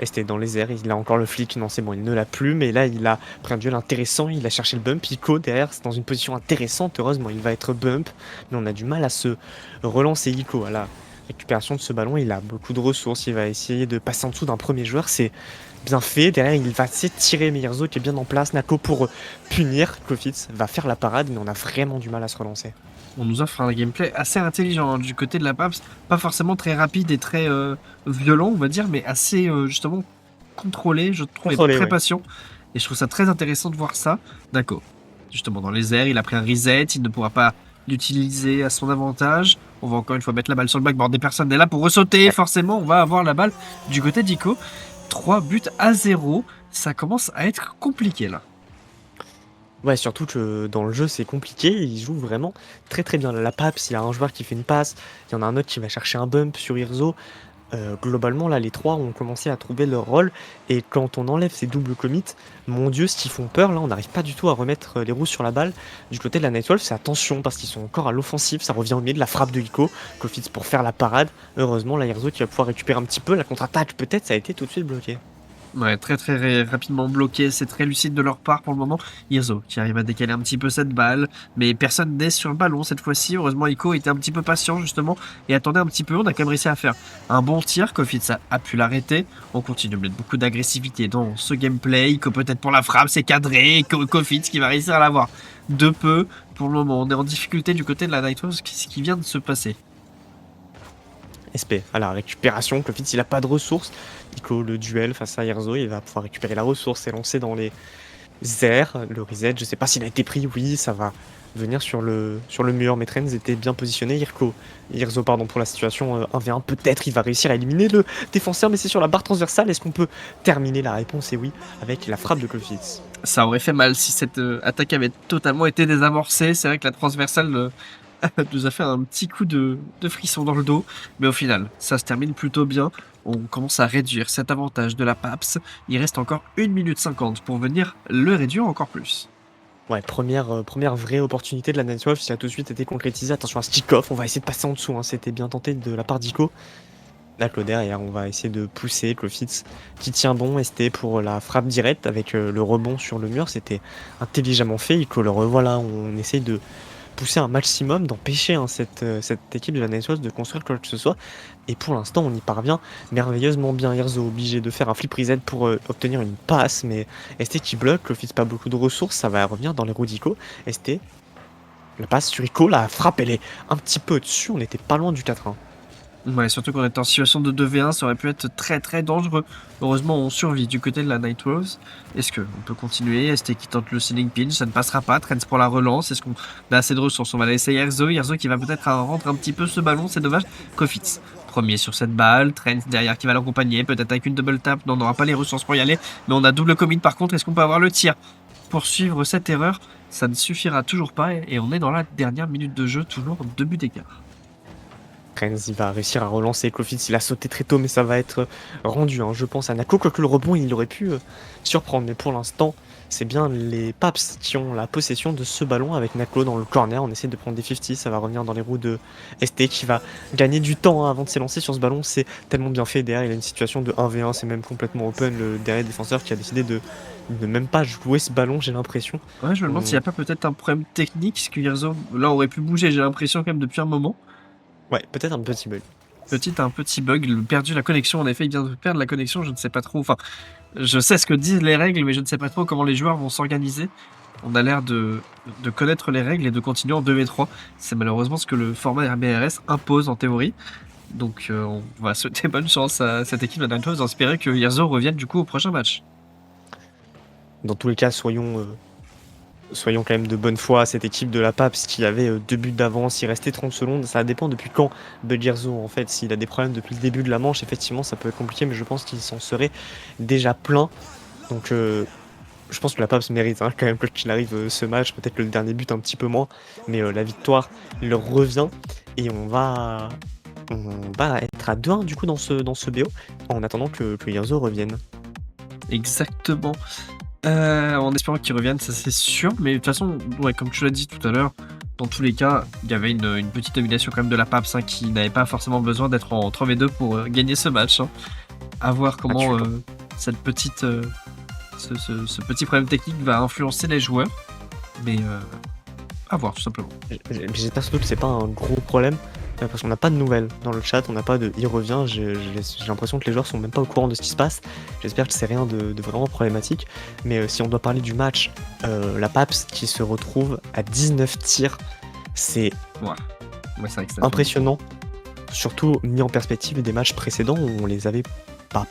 C'était dans les airs, il a encore le flic, non c'est bon, il ne l'a plus, mais là il a pris un duel intéressant, il a cherché le bump, Ico derrière, c'est dans une position intéressante, heureusement il va être bump, mais on a du mal à se relancer Ico à la récupération de ce ballon, il a beaucoup de ressources, il va essayer de passer en dessous d'un premier joueur, c'est bien fait, derrière il va essayer de tirer Meyerzo qui est bien en place, Nako pour punir, Kofitz va faire la parade, mais on a vraiment du mal à se relancer. On nous offre un gameplay assez intelligent hein, du côté de la PAPS. Pas forcément très rapide et très violent, on va dire, mais assez justement contrôlé, je trouve, et Contrôlé, très ouais. patient. Et je trouve ça très intéressant de voir ça. D'accord. Justement, dans les airs, il a pris un reset, il ne pourra pas l'utiliser à son avantage. On va encore une fois mettre la balle sur le backboard des personnes. Et là, pour ressauter, forcément, on va avoir la balle du côté d'Ico. 3 buts à 0. Ça commence à être compliqué là. Ouais, surtout que dans le jeu, c'est compliqué. Il joue vraiment très très bien. La PAPS, il y a un joueur qui fait une passe, il y en a un autre qui va chercher un bump sur Irzo. Globalement, là, les trois ont commencé à trouver leur rôle. Et quand on enlève ces doubles commits, mon Dieu, ce qu'ils font peur, là, on n'arrive pas du tout à remettre les roues sur la balle. Du côté de la Nightwolf, c'est attention parce qu'ils sont encore à l'offensive. Ça revient au milieu de la frappe de Ico. Kofitz pour faire la parade. Heureusement, là, Irzo qui va pouvoir récupérer un petit peu. La contre-attaque, peut-être, ça a été tout de suite bloqué. Ouais, très très rapidement bloqué, c'est très lucide de leur part pour le moment. Irzo qui arrive à décaler un petit peu cette balle, mais personne n'est sur le ballon cette fois-ci. Heureusement, Ico était un petit peu patient justement et attendait un petit peu. On a quand même réussi à faire un bon tir. Kofitz a pu l'arrêter. On continue de mettre beaucoup d'agressivité dans ce gameplay. Ico peut-être pour la frappe, c'est cadré. Kofitz qui va réussir à l'avoir de peu. Pour le moment, on est en difficulté du côté de la Nightwolves. Ce qui vient de se passer. SP à la récupération. Kofitz, il a pas de ressources. Ico, le duel face à Irzo, il va pouvoir récupérer la ressource et lancer dans les airs. Le reset, je sais pas s'il a été pris. Oui, ça va venir sur le mur. Mais Trends était bien positionné. Irzo, pardon, pour la situation 1v1. Peut-être il va réussir à éliminer le défenseur, mais c'est sur la barre transversale. Est-ce qu'on peut terminer? La réponse est oui, avec la frappe de Kofitz. Ça aurait fait mal si cette attaque avait totalement été désamorcée. C'est vrai que la transversale nous a fait un petit coup de frisson dans le dos. Mais au final, ça se termine plutôt bien. On commence à réduire cet avantage de la PAPS. Il reste encore 1 minute 50 pour venir le réduire encore plus. Ouais, première vraie opportunité de la Nightwolf, ça a tout de suite été concrétisé. Attention à ce kick-off, on va essayer de passer en dessous, hein. C'était bien tenté de la part d'Ico. Là, Claude derrière, on va essayer de pousser Clofitz qui tient bon. ST pour la frappe directe avec le rebond sur le mur. C'était intelligemment fait. Ico le revoilà. On essaye de pousser un maximum, d'empêcher hein, cette équipe de la Nightwolf de construire quoi que ce soit. Et pour l'instant, on y parvient merveilleusement bien. Irzo obligé de faire un flip reset pour obtenir une passe. Mais ST qui bloque. Clofitz pas beaucoup de ressources. Ça va revenir dans les roues d'Ico. ST, la passe sur Ico. La frappe, elle est un petit peu au-dessus. On n'était pas loin du 4-1. Ouais, surtout qu'on était en situation de 2v1, ça aurait pu être très très dangereux. Heureusement, on survit du côté de la Night Rose. Est-ce qu'on peut continuer? ST qui tente le ceiling pinch, ça ne passera pas. Trends pour la relance. Est-ce qu'on a assez de ressources? On va laisser Yerzo. Yerzo qui va peut-être rendre un petit peu ce ballon, c'est dommage. Kofitz, premier sur cette balle. Trends derrière qui va l'accompagner, peut-être avec une double tap. Non, on n'aura pas les ressources pour y aller. Mais on a double commit par contre. Est-ce qu'on peut avoir le tir pour suivre cette erreur? Ça ne suffira toujours pas et on est dans la dernière minute de jeu, toujours 2 buts d'écart. Trends, il va réussir à relancer. Kofitz, il a sauté très tôt, mais ça va être rendu, hein, je pense, à Nako. Quoique le rebond, il aurait pu surprendre. Mais pour l'instant, c'est bien les Paps qui ont la possession de ce ballon avec Nako dans le corner. On essaie de prendre des 50. Ça va revenir dans les roues de ST qui va gagner du temps avant de s'élancer sur ce ballon. C'est tellement bien fait. Derrière, il a une situation de 1v1. C'est même complètement open. Le derrière défenseur qui a décidé de ne même pas jouer ce ballon, j'ai l'impression. Ouais, je me demande s'il n'y a pas peut-être un problème technique, parce que Yerzo, là, aurait pu bouger, j'ai l'impression, quand même, depuis un moment. Ouais, peut-être un petit bug. Un petit bug, perdu la connexion, en effet, il vient de perdre la connexion, je ne sais pas trop, enfin, je sais ce que disent les règles, mais je ne sais pas trop comment les joueurs vont s'organiser. On a l'air de connaître les règles et de continuer en 2v3. C'est malheureusement ce que le format RBRS impose en théorie. Donc on va souhaiter bonne chance à cette équipe de Nightwolves, espérer que Yerzo revienne du coup au prochain match. Dans tous les cas, soyons quand même de bonne foi à cette équipe de la PAPS qui avait 2 buts d'avance, il restait 30 secondes, ça dépend depuis quand Belgerzo en fait, s'il a des problèmes depuis le début de la manche, effectivement ça peut être compliqué, mais je pense qu'il s'en serait déjà plein, donc je pense que la PAPS mérite quand même quoi qu'il arrive ce match, peut-être le dernier but un petit peu moins, mais la victoire leur revient, et on va être à 2-1 du coup dans ce BO, en attendant que Yerzo revienne. Exactement. En espérant qu'ils reviennent, ça c'est sûr. Mais de toute façon, ouais, comme tu l'as dit tout à l'heure, dans tous les cas, il y avait une petite domination quand même de la PAPS qui n'avait pas forcément besoin d'être en 3v2 pour gagner ce match. À voir comment cette petite, ce petit problème technique va influencer les joueurs. Mais à voir tout simplement. J'espère surtout que c'est pas un gros problème. Parce qu'on n'a pas de nouvelles dans le chat, on n'a pas de il revient, j'ai l'impression que les joueurs sont même pas au courant de ce qui se passe. J'espère que c'est rien de vraiment problématique. Mais si on doit parler du match, la PAPS qui se retrouve à 19 tirs, c'est impressionnant. Surtout mis en perspective des matchs précédents où on les avait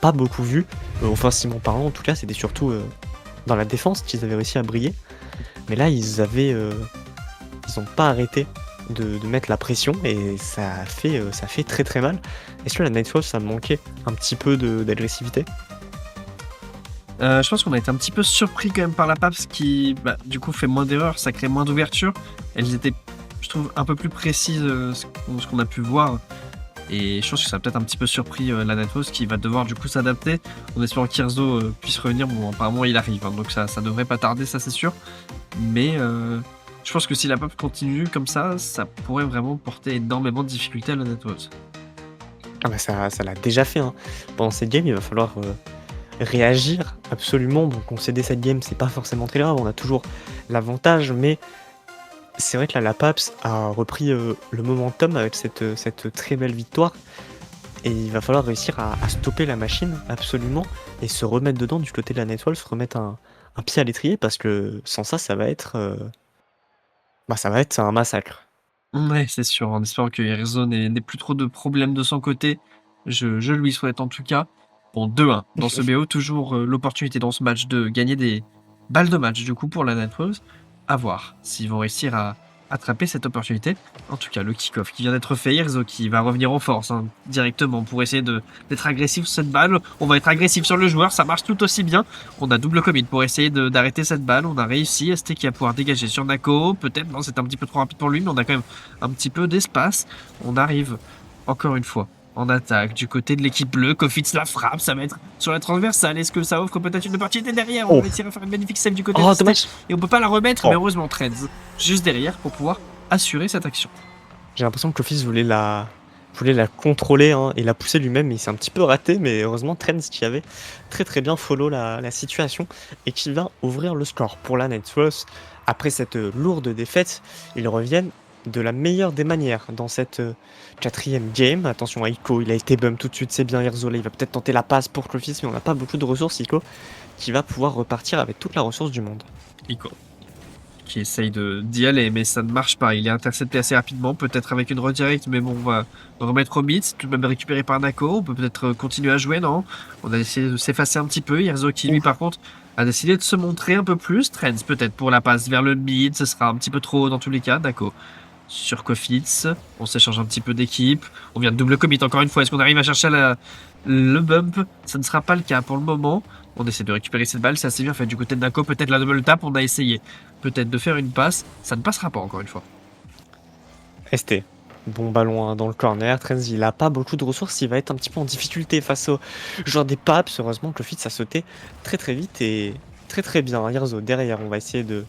pas beaucoup vus. Offensivement parlant, en tout cas, c'était surtout dans la défense qu'ils avaient réussi à briller. Mais là, ils ont pas arrêté de mettre la pression et ça fait très très mal. Est-ce que la Nightwolves ça manquait un petit peu d'agressivité? Je pense qu'on a été un petit peu surpris quand même par la PAPS qui du coup fait moins d'erreurs, ça crée moins d'ouverture. Elles étaient, je trouve, un peu plus précises ce qu'on a pu voir. Et je pense que ça a peut-être un petit peu surpris la Nightwolves qui va devoir du coup s'adapter en espérant qu'Irzo puisse revenir. Bon, apparemment il arrive, hein, donc ça devrait pas tarder, ça c'est sûr. Mais je pense que si la PAPS continue comme ça pourrait vraiment porter énormément de difficultés à la Nightwolves. Ah bah ça l'a déjà fait. Pendant cette game, il va falloir réagir absolument. Bon, concéder cette game, c'est pas forcément très grave. On a toujours l'avantage, mais c'est vrai que là, la PAPS a repris le momentum avec cette très belle victoire. Et il va falloir réussir à stopper la machine, absolument, et se remettre dedans du côté de la Nightwolves, remettre un pied à l'étrier, parce que sans ça va être un massacre. Ouais, c'est sûr, en espérant que Yerzo n'ait plus trop de problèmes de son côté. Je lui souhaite en tout cas. Bon, 2-1 dans ce BO, toujours l'opportunité dans ce match de gagner des balles de match du coup pour la Nightwolves. À voir s'ils vont réussir à attraper cette opportunité. En tout cas, le kick-off qui vient d'être fait, Yerzo qui va revenir en force directement pour essayer d'être agressif sur cette balle. On va être agressif sur le joueur, ça marche tout aussi bien. On a double commit pour essayer d'arrêter cette balle. On a réussi, ST qui va pouvoir dégager sur Nako. Peut-être, non, c'était un petit peu trop rapide pour lui, mais on a quand même un petit peu d'espace. On arrive, encore une fois, en attaque du côté de l'équipe bleue. Kofitz la frappe, ça va être sur la transversale. Est-ce que ça offre peut-être une opportunité derrière? On va essayer de faire une magnifique save du côté de ST. Et on peut pas la remettre, mais heureusement Trends juste derrière pour pouvoir assurer cette action. J'ai l'impression que Kofitz voulait la contrôler et la pousser lui-même, mais il s'est un petit peu raté. Mais heureusement, Trends qui avait très très bien follow la situation et qui va ouvrir le score pour la Nightwolves. Après cette lourde défaite, ils reviennent de la meilleure des manières dans cette 4e game. Attention à Ico, il a été bump tout de suite, c'est bien Irzolé. Il va peut-être tenter la passe pour Kofitz, mais on n'a pas beaucoup de ressources. Ico qui va pouvoir repartir avec toute la ressource du monde. Ico qui essaye d'y aller, mais ça ne marche pas. Il est intercepté assez rapidement, peut-être avec une redirect, mais bon, on va remettre au mid, tout de même récupéré par Nako. On peut peut-être continuer à jouer, non? On a essayé de s'effacer un petit peu. Yerzo qui, lui, Ouf. par contre, a décidé de se montrer un peu plus. Trends, peut-être pour la passe vers le mid, ce sera un petit peu trop haut dans tous les cas. Nako sur Kofitz, on s'échange un petit peu d'équipe. On vient de double commit encore une fois. Est-ce qu'on arrive à chercher le bump? Ça ne sera pas le cas pour le moment. On essaie de récupérer cette balle, c'est assez bien fait du côté de Nako. Peut-être la double tap, on a essayé. Peut-être de faire une passe, ça ne passera pas encore une fois. ST. Bon ballon dans le corner. Trends, il a pas beaucoup de ressources. Il va être un petit peu en difficulté face au joueur des Paps. Heureusement que le fit, ça sauté très très vite et très très bien. Yerzo derrière, on va essayer de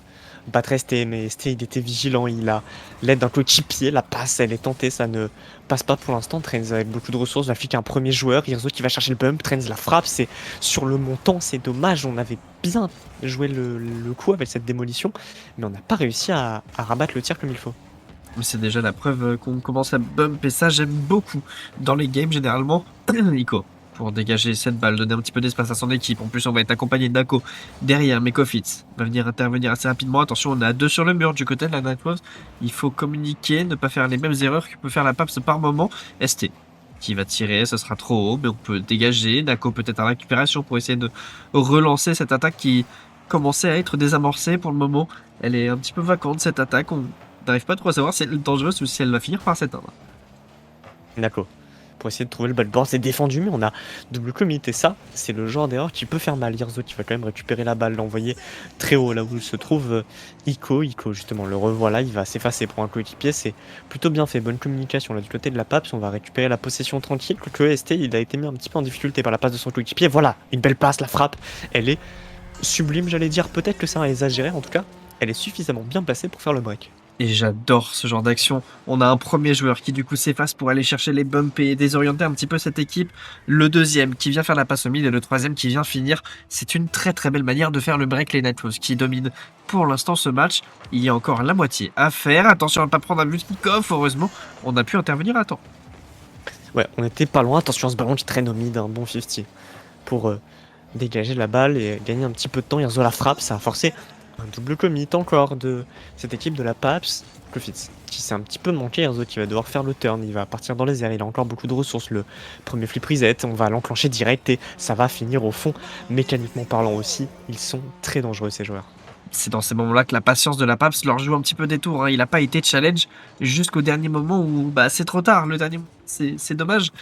battre ST, mais ST il était vigilant. Il a l'aide d'un coéquipier. La passe, elle est tentée. Ça ne passe pas pour l'instant. Trends avec beaucoup de ressources va fliquer un premier joueur. Yerzo qui va chercher le bump. Trends la frappe. C'est sur le montant. C'est dommage. On avait bien joué le coup avec cette démolition, mais on n'a pas réussi à rabattre le tir comme il faut. Mais c'est déjà la preuve qu'on commence à bump et ça j'aime beaucoup dans les games généralement. Nico pour dégager cette balle, donner un petit peu d'espace à son équipe. En plus on va être accompagné de Nako derrière, mais Kofitz va venir intervenir assez rapidement. Attention, on a 2 sur le mur du côté de la Nightwolves. Il faut communiquer, ne pas faire les mêmes erreurs que peut faire la PAPS par moment. ST qui va tirer, ce sera trop haut, mais on peut dégager. Nako peut-être en récupération pour essayer de relancer cette attaque qui commençait à être désamorcée pour le moment. Elle est un petit peu vacante cette attaque. On n'arrive pas trop à savoir si elle est dangereuse ou si elle va finir par s'éteindre. Nako. Pour essayer de trouver le backboard, c'est défendu, mais on a double commit. Et ça, c'est le genre d'erreur qui peut faire mal. Yerzo qui va quand même récupérer la balle, l'envoyer très haut là où se trouve Ico. Ico, justement, le revoilà, il va s'effacer pour un coéquipier. C'est plutôt bien fait. Bonne communication là du côté de la PAPS. On va récupérer la possession tranquille. Que ST, il a été mis un petit peu en difficulté par la passe de son coéquipier. Voilà, une belle passe, la frappe. Elle est sublime, j'allais dire. Peut-être que c'est exagéré, en tout cas. Elle est suffisamment bien placée pour faire le break. Et j'adore ce genre d'action. On a un premier joueur qui du coup s'efface pour aller chercher les bumps et désorienter un petit peu cette équipe. Le deuxième qui vient faire la passe au mid et le troisième qui vient finir. C'est une très très belle manière de faire le break les Nightwolves qui dominent pour l'instant ce match. Il y a encore la moitié à faire. Attention à ne pas prendre un but kick-off. Heureusement, on a pu intervenir à temps. Ouais, on était pas loin. Attention à ce ballon qui traîne au mid, un bon 50 pour dégager la balle et gagner un petit peu de temps. Yerzo la frappe, ça a forcé un double commit encore de cette équipe de la PAPS. Kofitz qui s'est un petit peu manqué. Yerzo qui va devoir faire le turn, il va partir dans les airs, il a encore beaucoup de ressources. Le premier flip reset, on va l'enclencher direct et ça va finir au fond. Mécaniquement parlant aussi, ils sont très dangereux ces joueurs. C'est dans ces moments-là que la patience de la PAPS leur joue un petit peu des tours. Hein. Il n'a pas été challenge jusqu'au dernier moment où c'est trop tard. Le dernier, c'est dommage.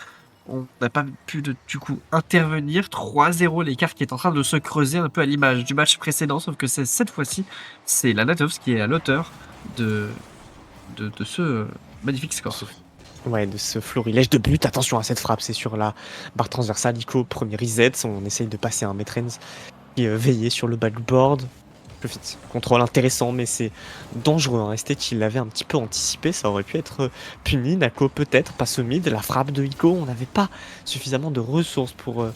On n'a pas pu du coup intervenir. 3-0 l'écart qui est en train de se creuser un peu à l'image du match précédent, sauf que cette fois-ci, c'est la Nightwolves qui est à l'auteur de ce magnifique score. Ouais, de ce florilège de but. Attention à cette frappe, c'est sur la barre transversale. Ico, premier reset. On essaye de passer un Metrens qui veillait sur le backboard. Kofitz, contrôle intéressant, mais c'est dangereux. Hein. ST qui l'avait un petit peu anticipé, ça aurait pu être puni. Nako peut-être, passe au mid. La frappe de Ico, on n'avait pas suffisamment de ressources pour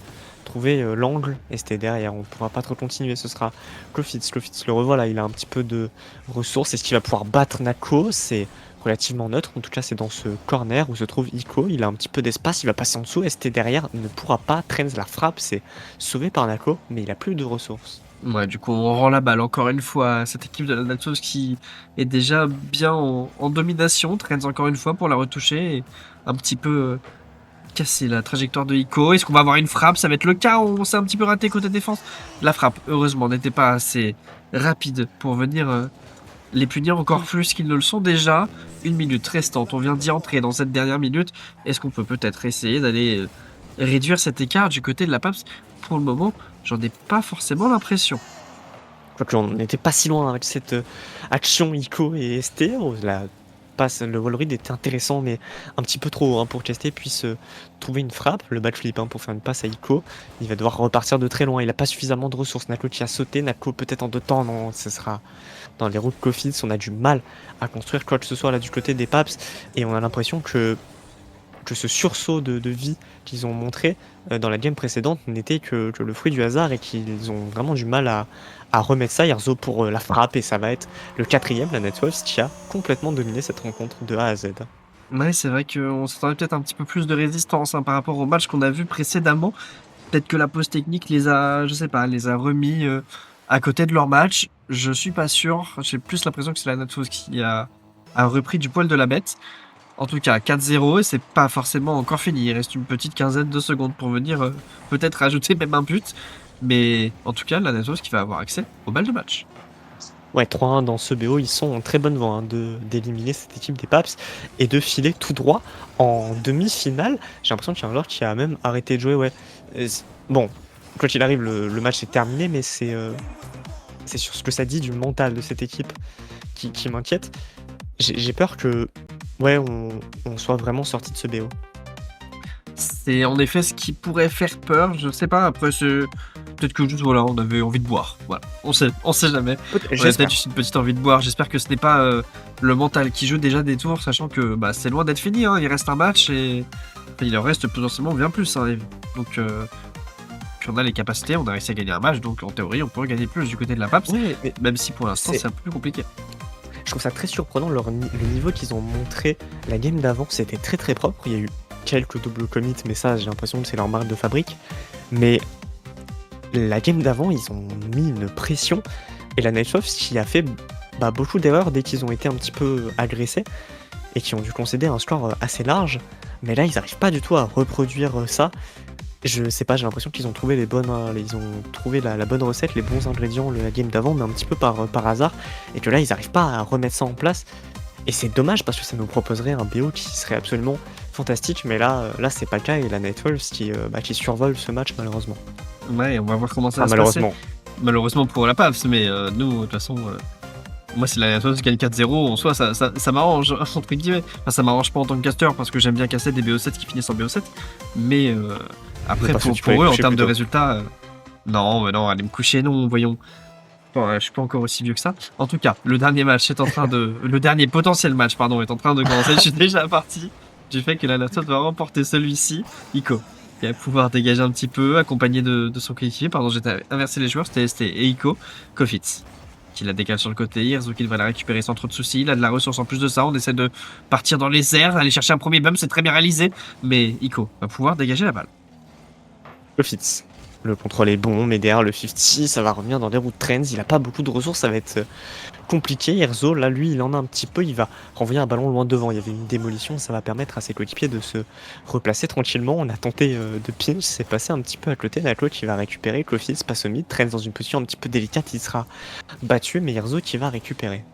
trouver l'angle. ST derrière, on ne pourra pas trop continuer. Ce sera Kofitz. Kofitz le revoit là, il a un petit peu de ressources. Est-ce qu'il va pouvoir battre Nako? C'est relativement neutre. En tout cas, c'est dans ce corner où se trouve Ico. Il a un petit peu d'espace, il va passer en dessous. ST derrière ne pourra pas. Trends la frappe, c'est sauvé par Nako, mais il a plus de ressources. Ouais, du coup, on rend la balle encore une fois à cette équipe de la Nightwolves qui est déjà bien en domination. Traîne encore une fois pour la retoucher et un petit peu casser la trajectoire de Ico. Est-ce qu'on va avoir une frappe? Ça va être le cas. On s'est un petit peu raté côté défense. La frappe, heureusement, n'était pas assez rapide pour venir les punir encore plus qu'ils ne le sont déjà. 1 minute restante. On vient d'y entrer dans cette dernière minute. Est-ce qu'on peut peut-être essayer d'aller réduire cet écart du côté de la PAPS? Pour le moment, j'en ai pas forcément l'impression. Quoique on n'était pas si loin avec cette action Ico et ST. La passe, le wall read était intéressant, mais un petit peu trop haut pour que ST puisse trouver une frappe. Le backflip pour faire une passe à Ico. Il va devoir repartir de très loin. Il n'a pas suffisamment de ressources. Nako qui a sauté. Nako peut-être en 2 temps. Non, ce sera dans les roues de Kofitz. On a du mal à construire quoi que ce soit là du côté des Paps. Et on a l'impression que ce sursaut de vie qu'ils ont montré dans la game précédente n'était que le fruit du hasard et qu'ils ont vraiment du mal à remettre ça. Yerzo pour la frappe et ça va être le 4ème, la Nightwolves qui a complètement dominé cette rencontre de A à Z. Ouais, c'est vrai qu'on s'attendait peut-être un petit peu plus de résistance par rapport au match qu'on a vu précédemment. Peut-être que la pause technique les a, je sais pas, les a remis à côté de leur match. je suis pas sûr. J'ai plus l'impression que c'est la Natos qui a repris du poil de la bête. En tout cas, 4-0 et c'est pas forcément encore fini. Il reste une petite quinzaine de secondes pour venir peut-être rajouter même un but. Mais en tout cas, la Natos qui va avoir accès au bal de match. Ouais, 3-1 dans ce BO, ils sont en très bonne voie hein, d'éliminer cette équipe des Paps et de filer tout droit en demi-finale. J'ai l'impression qu'il y a un joueur qui a même arrêté de jouer. Ouais. Bon, quand il arrive, le match est terminé, mais c'est sur ce que ça dit du mental de cette équipe qui m'inquiète. J'ai peur que ouais, on soit vraiment sorti de ce BO. C'est en effet ce qui pourrait faire peur. Je sais pas. Après, peut-être que juste voilà, on avait envie de boire. Voilà, on sait jamais. On a J'espère. peut-être juste une petite envie de boire. J'espère que ce n'est pas le mental qui joue déjà des tours, sachant que bah, c'est loin d'être fini. Hein. Il reste un match et il en reste potentiellement bien plus. Hein. Donc, puis on a les capacités, on a réussi à gagner un match, donc en théorie, on pourrait gagner plus du côté de la PAPS, Ouais, mais même si pour l'instant c'est un peu plus compliqué. je trouve ça très surprenant le niveau qu'ils ont montré. La game d'avant, c'était très très propre. Il y a eu quelques doubles commits, mais ça, j'ai l'impression que c'est leur marque de fabrique. Mais la game d'avant, ils ont mis une pression. Et la Nightsoft qui a fait beaucoup d'erreurs dès qu'ils ont été un petit peu agressés et qui ont dû concéder un score assez large. Mais là, ils n'arrivent pas du tout à reproduire ça. Je sais pas, j'ai l'impression qu'ils ont trouvé ils ont trouvé la bonne recette, les bons ingrédients la game d'avant, mais un petit peu par hasard, et que là ils n'arrivent pas à remettre ça en place. Et c'est dommage parce que ça nous proposerait un BO qui serait absolument fantastique, mais là c'est pas le cas et la Nightwolves qui survole ce match malheureusement. Ouais, on va voir comment ça va se Malheureusement. passer. Malheureusement pour la PAPS, mais nous, de toute façon, moi si la Natos gagne 4-0, en soi ça m'arrange, entre guillemets. Enfin, ça m'arrange pas en tant que caster parce que j'aime bien casser des BO7 qui finissent en BO7, mais après Parce que tu peux pour eux, aller en coucher termes de plus tôt. résultats, non, mais non, allez me coucher, non, voyons. Bon, je suis pas encore aussi vieux que ça. En tout cas, le dernier potentiel match, pardon, est en train de commencer. Je suis déjà parti du fait que la Natos va remporter celui-ci. Ico, qui va pouvoir dégager un petit peu, accompagné de son coéquipier. Pardon, j'étais inversé les joueurs, c'était ST et Ico. Kofitz, qui la décale sur le côté. Hirzo qui va la récupérer sans trop de soucis. Il a de la ressource en plus de ça. On essaie de partir dans les airs, aller chercher un premier bump, c'est très bien réalisé. Mais Ico va pouvoir dégager la balle. Le Fitz. Le contrôle est bon, mais derrière le 50, ça va revenir dans des routes trends. Il a pas beaucoup de ressources, ça va être compliqué. Erzo, là, lui, il en a un petit peu. Il va renvoyer un ballon loin devant. Il y avait une démolition, ça va permettre à ses coéquipiers de se replacer tranquillement. On a tenté de pinch, c'est passé un petit peu à côté. Naklo qui va récupérer. Clofis passe au mid, trends dans une position un petit peu délicate. Il sera battu, mais Erzo qui va récupérer.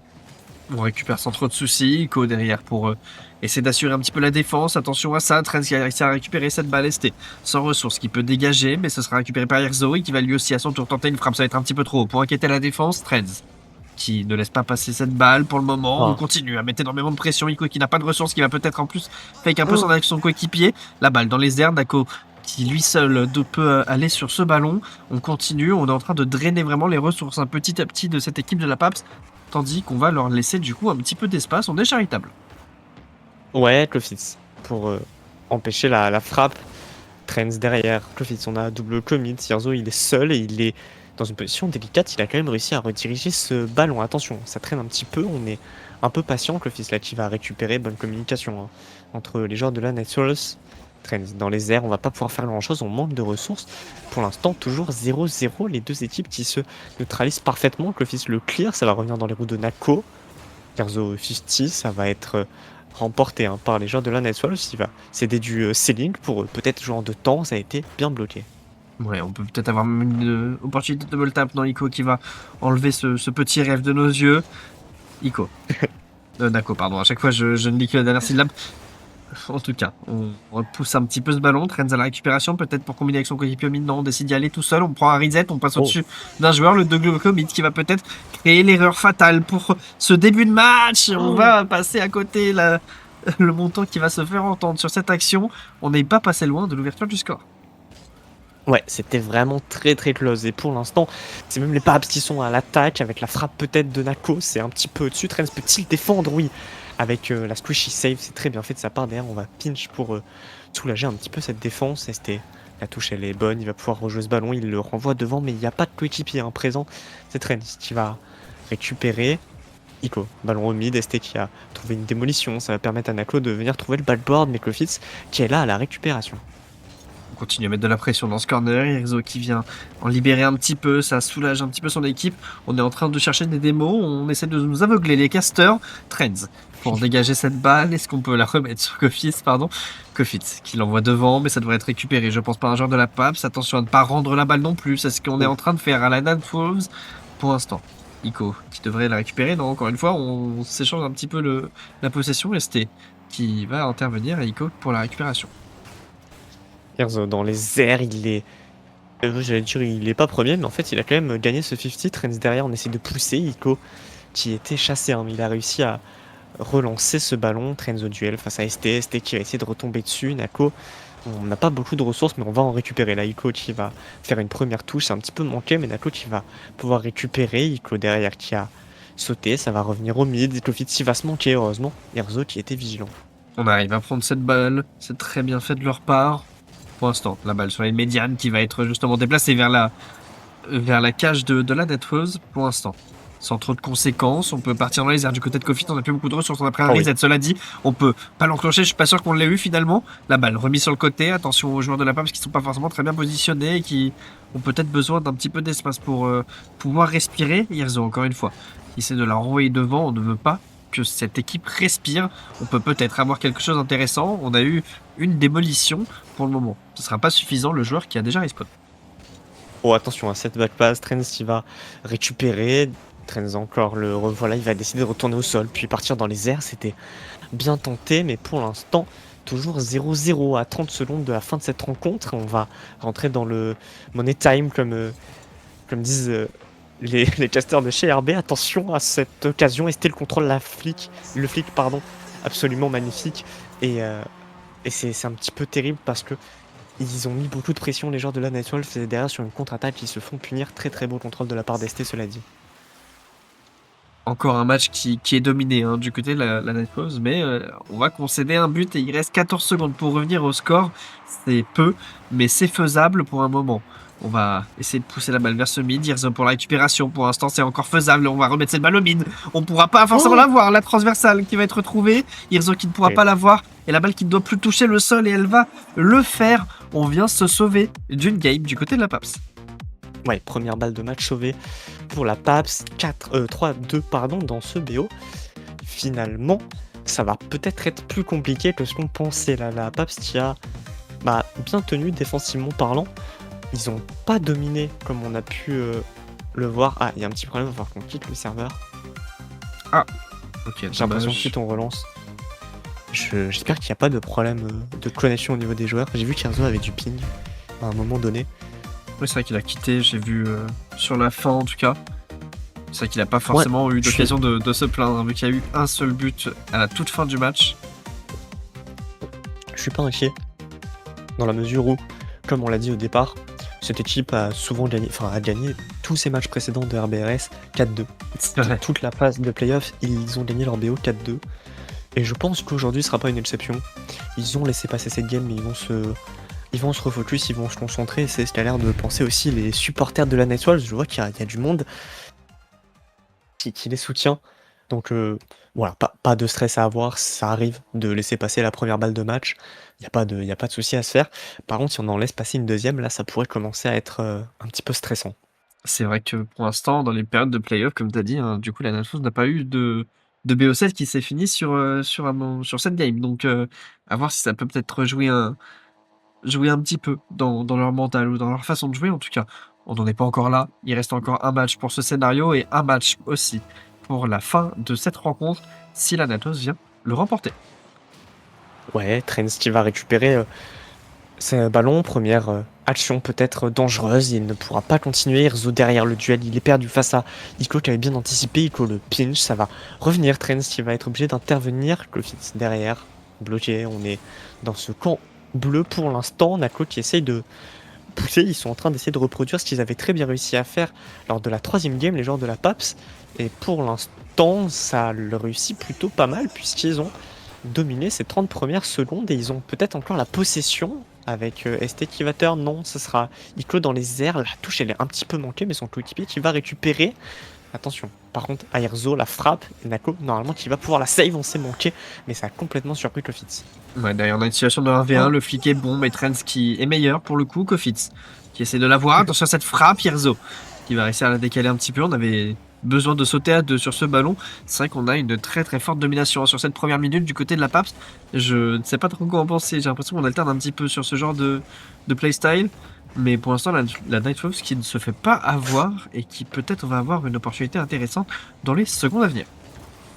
On récupère sans trop de soucis. Ico derrière pour essayer d'assurer un petit peu la défense. Attention à ça. Trent qui a réussi à récupérer cette balle ST sans ressources qui peut dégager, mais ce sera récupéré par Hirzo qui va lui aussi à son tour tenter une frappe. Ça va être un petit peu trop haut pour inquiéter la défense. Trent qui ne laisse pas passer cette balle pour le moment. On continue à mettre énormément de pression. Ico qui n'a pas de ressources, qui va peut-être en plus fake un peu avec son coéquipier. La balle dans les airs. Nako qui lui seul peut aller sur ce ballon. On continue. On est en train de drainer vraiment les ressources petit à petit de cette équipe de la PAPS. Tandis qu'on va leur laisser du coup un petit peu d'espace. On est charitable. Ouais, Clofitz. Pour empêcher la frappe. Trends derrière. Clofitz, on a double commit. Hirzo, il est seul et il est dans une position délicate. Il a quand même réussi à rediriger ce ballon. Attention, ça traîne un petit peu. On est un peu patient. Clofitz là qui va récupérer. Bonne communication hein, entre les joueurs de la Nightwolves. Trends dans les airs. On va pas pouvoir faire grand chose. On manque de ressources. Pour l'instant, toujours 0-0. Les deux équipes qui se neutralisent parfaitement. Clofitz le clear. Ça va revenir dans les roues de Nako. Hirzo 50. Ça va être remporté hein, par les joueurs de la Nightwolves. Il va céder du ceiling pour peut-être jouer en 2 temps. Ça a été bien bloqué. Ouais, on peut peut-être avoir une opportunité de double tap dans Ico qui va enlever ce petit rêve de nos yeux. Ico. Nako, pardon. À chaque fois, je ne lis que la dernière syllabe. En tout cas, on repousse un petit peu ce ballon. Trends à la récupération, peut-être pour combiner avec son coéquipier mid. Non, on décide d'y aller tout seul. On prend un reset, on passe au-dessus d'un joueur, le double commit, qui va peut-être créer l'erreur fatale pour ce début de match. On va passer à côté le montant qui va se faire entendre sur cette action. On n'est pas passé loin de l'ouverture du score. Ouais, c'était vraiment très très close. Et pour l'instant, c'est même les Paps qui sont à l'attaque avec la frappe peut-être de Nako. C'est un petit peu au-dessus. Trends peut-il défendre? Oui. Avec la squishy save, c'est très bien fait de sa part. Derrière, on va pinch pour soulager un petit peu cette défense. La touche, elle est bonne. Il va pouvoir rejouer ce ballon. Il le renvoie devant, mais il n'y a pas de coéquipier présent. C'est Trends qui va récupérer. Ico, ballon au mid. ST qui a trouvé une démolition. Ça va permettre à Nako de venir trouver le backboard. Mais Clofitz qui est là à la récupération. On continue à mettre de la pression dans ce corner. Irzo qui vient en libérer un petit peu, ça soulage un petit peu son équipe. On est en train de chercher des démos, on essaie de nous aveugler. Les casters, Trends, pour dégager cette balle. Est-ce qu'on peut la remettre sur Kofitz, pardon? Kofitz qui l'envoie devant, mais ça devrait être récupéré, je pense, par un joueur de la PAPS. Attention à ne pas rendre la balle non plus, c'est ce qu'on est en train de faire à la Falls pour l'instant. Ico qui devrait la récupérer. Non, encore une fois, on s'échange un petit peu la possession. ST qui va intervenir et Ico pour la récupération. Irzo dans les airs, il est. J'allais dire, il est pas premier, mais en fait, il a quand même gagné ce 50. Trends derrière, on essaie de pousser. Ico qui était chassé, hein, mais il a réussi à relancer ce ballon. Trends au duel face à ST. ST qui va essayer de retomber dessus. Nako, on n'a pas beaucoup de ressources, mais on va en récupérer. Là, Ico qui va faire une première touche, c'est un petit peu manqué, mais Nako qui va pouvoir récupérer. Ico derrière qui a sauté, ça va revenir au mid. Kofitz va se manquer, heureusement. Irzo qui était vigilant. On arrive à prendre cette balle, c'est très bien fait de leur part. Pour l'instant, la balle sur les médianes qui va être justement déplacée vers la cage de la Falls pour l'instant. Sans trop de conséquences, on peut partir dans les airs du côté de Kofitz, on n'a plus beaucoup de ressources, on a pris un reset, cela dit, on peut pas l'enclencher, je suis pas sûr qu'on l'ait eu finalement. La balle remise sur le côté, attention aux joueurs de la PAPS qui sont pas forcément très bien positionnés et qui ont peut-être besoin d'un petit peu d'espace pour pouvoir respirer. Irzo, encore une fois, qui essaie de la renvoyer devant, on ne veut pas que cette équipe respire, on peut peut-être avoir quelque chose d'intéressant. On a eu une démolition pour le moment. Ce sera pas suffisant, le joueur qui a déjà respawn. Oh attention à cette backpass, Trends qui va récupérer. Trends encore le revoilà, il va décider de retourner au sol, puis partir dans les airs. C'était bien tenté, mais pour l'instant, toujours 0-0 à 30 secondes de la fin de cette rencontre. On va rentrer dans le money time, comme disent les casters de chez RB. Attention à cette occasion, ST le contrôle, le flic, pardon, absolument magnifique. Et c'est un petit peu terrible parce que ils ont mis beaucoup de pression, les joueurs de la Nightwolf, c'est derrière sur une contre-attaque, ils se font punir. Très très beau contrôle de la part d'ST, cela dit. Encore un match qui est dominé du côté de la Nightwolves, mais on va concéder un but et il reste 14 secondes pour revenir au score. C'est peu, mais c'est faisable pour un moment. On va essayer de pousser la balle vers ce mid. Irzo pour la récupération. Pour l'instant, c'est encore faisable. On va remettre cette balle au mid. On ne pourra pas forcément l'avoir. La transversale qui va être retrouvée. Irzo qui ne pourra pas l'avoir. Et la balle qui ne doit plus toucher le sol. Et elle va le faire. On vient se sauver d'une game du côté de la PAPS. Ouais, première balle de match sauvée pour la PAPS. 3-2 pardon, dans ce BO. Finalement, ça va peut-être être plus compliqué que ce qu'on pensait. Là, la PAPS qui a bien tenu défensivement parlant. Ils n'ont pas dominé comme on a pu le voir. Ah, il y a un petit problème, il va falloir qu'on quitte le serveur. Ah, ok. J'ai l'impression que on relance. J'espère qu'il n'y a pas de problème de connexion au niveau des joueurs. J'ai vu qu'Irzo avait du ping à un moment donné. Oui, c'est vrai qu'il a quitté, j'ai vu sur la fin en tout cas. C'est vrai qu'il n'a pas forcément eu l'occasion de se plaindre, vu qu'il y a eu un seul but à la toute fin du match. Je suis pas inquiet, dans la mesure où, comme on l'a dit au départ, cette équipe a souvent gagné, a gagné tous ses matchs précédents de RBRS 4-2. Toute la phase de playoff, ils ont gagné leur BO 4-2. Et je pense qu'aujourd'hui ce sera pas une exception. Ils ont laissé passer cette game, mais ils vont se refocus, ils vont se concentrer. C'est ce qu'a l'air de penser aussi les supporters de la Nightwolves. Je vois qu'il y a du monde qui les soutient. Donc voilà, pas de stress à avoir. Ça arrive de laisser passer la première balle de match. Il n'y a pas de souci à se faire. Par contre, si on en laisse passer une deuxième, là, ça pourrait commencer à être un petit peu stressant. C'est vrai que pour l'instant, dans les périodes de playoff, comme tu as dit, du coup, la Nightwolves n'a pas eu de BO7 qui s'est fini sur cette game. Donc, à voir si ça peut peut-être jouer un petit peu dans leur mental ou dans leur façon de jouer. En tout cas, on n'en est pas encore là. Il reste encore un match pour ce scénario et un match aussi pour la fin de cette rencontre si la Nightwolves vient le remporter. Ouais, Trends qui va récupérer ce ballon. Première action peut-être dangereuse. Il ne pourra pas continuer. Irzo derrière le duel. Il est perdu face à Ico qui avait bien anticipé. Ico le pinch. Ça va revenir. Trends qui va être obligé d'intervenir. Kofitz derrière. Bloqué. On est dans ce camp bleu pour l'instant. Nako qui essaye de pousser. Ils sont en train d'essayer de reproduire ce qu'ils avaient très bien réussi à faire lors de la troisième game, les joueurs de la PAPS. Et pour l'instant, ça le réussit plutôt pas mal puisqu'ils ont dominé ces 30 premières secondes et ils ont peut-être encore la possession avec ST qui va turn. Non, ce sera Ico dans les airs. La touche, elle est un petit peu manquée, mais son coéquipier qui va récupérer. Attention. Par contre, à Hirzo, la frappe, et Nako, normalement, qui va pouvoir la save, on s'est manqué, mais ça a complètement surpris Kofitz. Ouais, d'ailleurs, on a une situation de 1v1, le flic est bon, mais Trends qui est meilleur pour le coup, Kofitz, qui essaie de l'avoir. Attention à cette frappe, Hirzo, qui va réussir à la décaler un petit peu. On avait besoin de sauter à deux sur ce ballon. C'est vrai qu'on a une très très forte domination sur cette première minute du côté de la PAPS. Je ne sais pas trop quoi en penser, j'ai l'impression qu'on alterne un petit peu sur ce genre de playstyle. Mais pour l'instant, la Nightwolves qui ne se fait pas avoir et qui peut-être va avoir une opportunité intéressante dans les secondes à venir.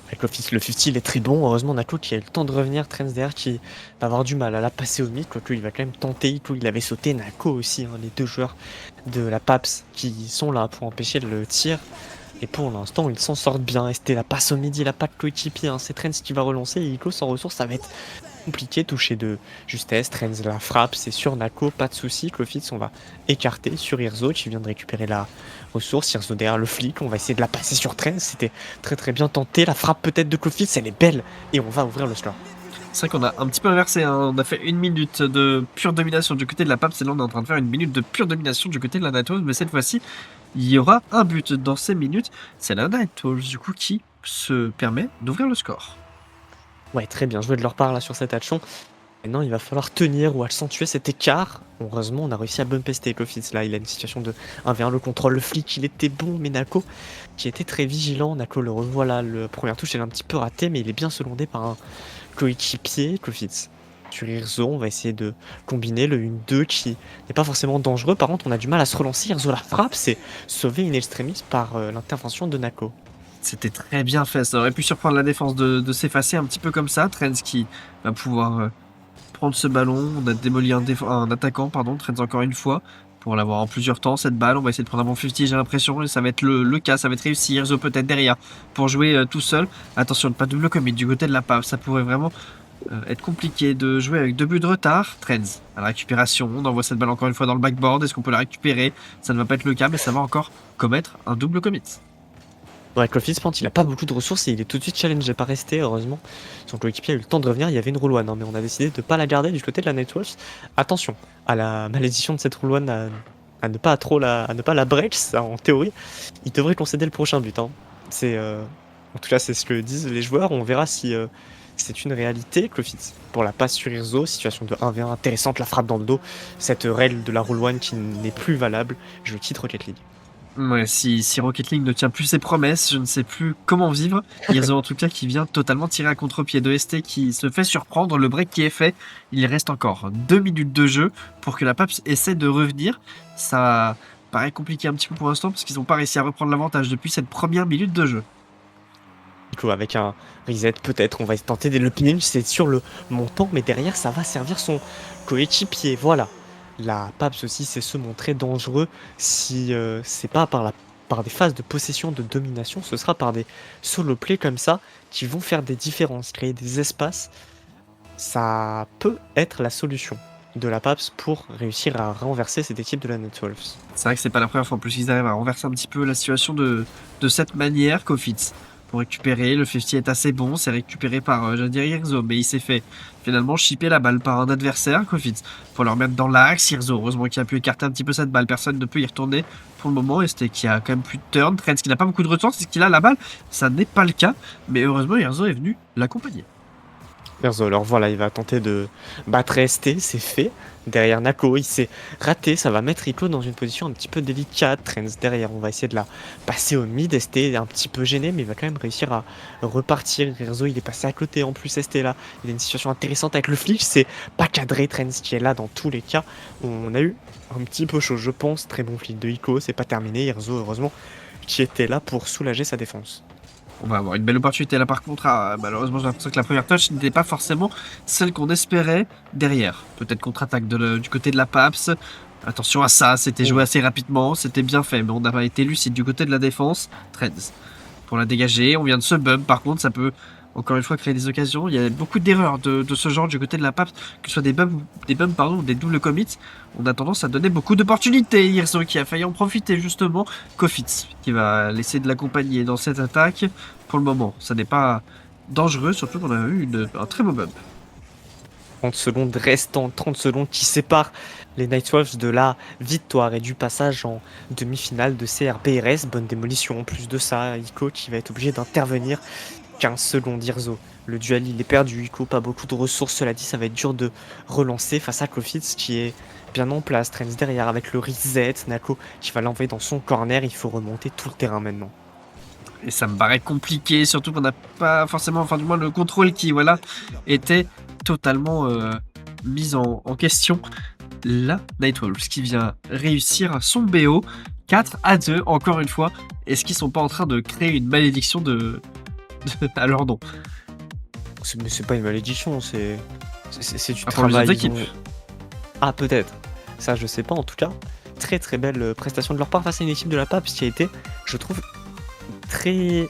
Avec le 50, il est très bon. Heureusement, Nako qui a eu le temps de revenir. Trends derrière qui va avoir du mal à la passer au mid. Quoique, il va quand même tenter. Ito, il avait sauté. Nako aussi, hein, les deux joueurs de la PAPS qui sont là pour empêcher le tir. Et pour l'instant, ils s'en sortent bien. ST la passe au mid, il a pas de coéquipier. Hein. C'est Trends qui va relancer. Et Iko sans ressources, ça va être compliqué. Toucher de justesse. Trends la frappe, c'est sur Nako. Pas de souci. Clofitz, on va écarter sur Hirzo qui vient de récupérer la ressource. Hirzo derrière le flic. On va essayer de la passer sur Trends. C'était très très bien tenté. La frappe peut-être de Clofitz, elle est belle. Et on va ouvrir le score. C'est vrai qu'on a un petit peu inversé, hein. On a fait une minute de pure domination du côté de la PAPS et là on est en train de faire une minute de pure domination du côté de la Nightwolves, mais cette fois-ci il y aura un but dans ces minutes, c'est la Nightwolves du coup qui se permet d'ouvrir le score. Ouais, très bien joué de leur part là sur cette action. Maintenant, il va falloir tenir ou accentuer cet écart. Heureusement, on a réussi à bumper Clofitz là. Il a une situation de 1v1, le contrôle, le flic, il était bon, mais Nako qui était très vigilant. Nako le revoit là. Le première touche, elle est un petit peu ratée, mais il est bien secondé par un coéquipier, Clofitz. Sur Hirzo, on va essayer de combiner le 1-2 qui n'est pas forcément dangereux. Par contre, on a du mal à se relancer. Hirzo la frappe, c'est sauvé in extremis par l'intervention de Nako. C'était très bien fait, ça aurait pu surprendre la défense de s'effacer un petit peu comme ça. Trends qui va pouvoir prendre ce ballon, on a démoli un attaquant, pardon, Trends encore une fois, pour l'avoir en plusieurs temps, cette balle, on va essayer de prendre un bon 50, j'ai l'impression, et ça va être le cas, ça va être réussi, Hirzo peut-être derrière, pour jouer tout seul. Attention, ne pas double commit du côté de la PAV, ça pourrait vraiment être compliqué de jouer avec 2 buts de retard. Trends à la récupération, on envoie cette balle encore une fois dans le backboard, est-ce qu'on peut la récupérer? Ça ne va pas être le cas, mais ça va encore commettre un double commit. Ouais, Clofitz, il a pas beaucoup de ressources et il est tout de suite challengé, pas resté, heureusement. Son coéquipier a eu le temps de revenir, il y avait une roule one, hein, mais on a décidé de ne pas la garder du côté de la Nightwolves. Attention à la malédiction de cette roule one, à ne pas la breach, ça, en théorie. Il devrait concéder le prochain but. Hein. En tout cas, c'est ce que disent les joueurs, on verra si c'est une réalité. Clofitz pour la passe sur Hirzo, situation de 1v1 intéressante, la frappe dans le dos, cette règle de la roule one qui n'est plus valable, je quitte Rocket League. Ouais, si Rocket League ne tient plus ses promesses, je ne sais plus comment vivre. Hirzo en tout cas qui vient totalement tirer à contre-pied de ST qui se fait surprendre, le break qui est fait. Il reste encore 2 minutes de jeu pour que la PAPS essaie de revenir. Ça paraît compliqué un petit peu pour l'instant parce qu'ils n'ont pas réussi à reprendre l'avantage depuis cette première minute de jeu. Du coup, avec un reset, peut-être, on va tenter des le pinch, c'est sur le montant, mais derrière, ça va servir son coéquipier. Voilà. La PAPS aussi, c'est se montrer dangereux si c'est pas par des phases de possession, de domination, ce sera par des solo plays comme ça qui vont faire des différences, créer des espaces. Ça peut être la solution de la PAPS pour réussir à renverser cette équipe de la Nightwolves. C'est vrai que c'est pas la première fois en plus qu'ils arrivent à renverser un petit peu la situation de cette manière. Kofitz pour récupérer, le 50 est assez bon, c'est récupéré par Hirzo, mais il s'est fait finalement chipper la balle par un adversaire. Kofitz pour le remettre dans l'axe, Hirzo heureusement qu'il a pu écarter un petit peu cette balle, personne ne peut y retourner pour le moment, et c'était qui a quand même plus de turn. Trends qui n'a pas beaucoup de retour, c'est ce qu'il a la balle, ça n'est pas le cas, mais heureusement Hirzo est venu l'accompagner. Hirzo, alors voilà, il va tenter de battre ST, c'est fait. Derrière Nako, il s'est raté, ça va mettre Iko dans une position un petit peu délicate. Trends derrière, on va essayer de la passer au mid. ST est un petit peu gêné, mais il va quand même réussir à repartir. Hirzo, il est passé à côté en plus. ST là, il a une situation intéressante avec le flic, c'est pas cadré. Trends qui est là dans tous les cas. On a eu un petit peu chaud, je pense. Très bon flic de Iko, c'est pas terminé. Hirzo, heureusement, qui était là pour soulager sa défense. On va avoir une belle opportunité là par contre. Malheureusement, j'ai l'impression que la première touch n'était pas forcément celle qu'on espérait derrière. Peut-être contre-attaque du côté de la PAPS. Attention à ça, c'était joué assez rapidement, c'était bien fait, mais on n'a pas été lucide du côté de la défense. Trends pour la dégager. On vient de se bump, par contre, ça peut encore une fois créer des occasions. Il y a beaucoup d'erreurs de ce genre du côté de la PAPS, que ce soit des bumps ou des doubles commits. On a tendance à donner beaucoup d'opportunités. Hirzo qui a failli en profiter justement. Kofitz qui va laisser de l'accompagner dans cette attaque. Pour le moment, ça n'est pas dangereux, surtout qu'on a eu un très beau bump. 30 secondes restant, 30 secondes qui séparent les Nightwolves de la victoire et du passage en demi-finale de CRPRS. Bonne démolition en plus de ça, Ico qui va être obligé d'intervenir. 15 secondes, Irzo. Le duel il est perdu, Ico pas beaucoup de ressources, cela dit ça va être dur de relancer face à Kofitz qui est bien en place. Trends derrière avec le reset, Nako qui va l'envoyer dans son corner, il faut remonter tout le terrain maintenant. Et ça me paraît compliqué, surtout qu'on n'a pas forcément, enfin du moins le contrôle qui était totalement mis en question. La Nightwolves qui vient réussir son BO 4-2 encore une fois. Est-ce qu'ils sont pas en train de créer une malédiction à leur nom? Mais c'est pas une malédiction, c'est du pour les travail. autres équipes. Ah peut-être, ça je sais pas en tout cas. Très très belle prestation de leur part face à une équipe de la PAPS qui a été, je trouve, très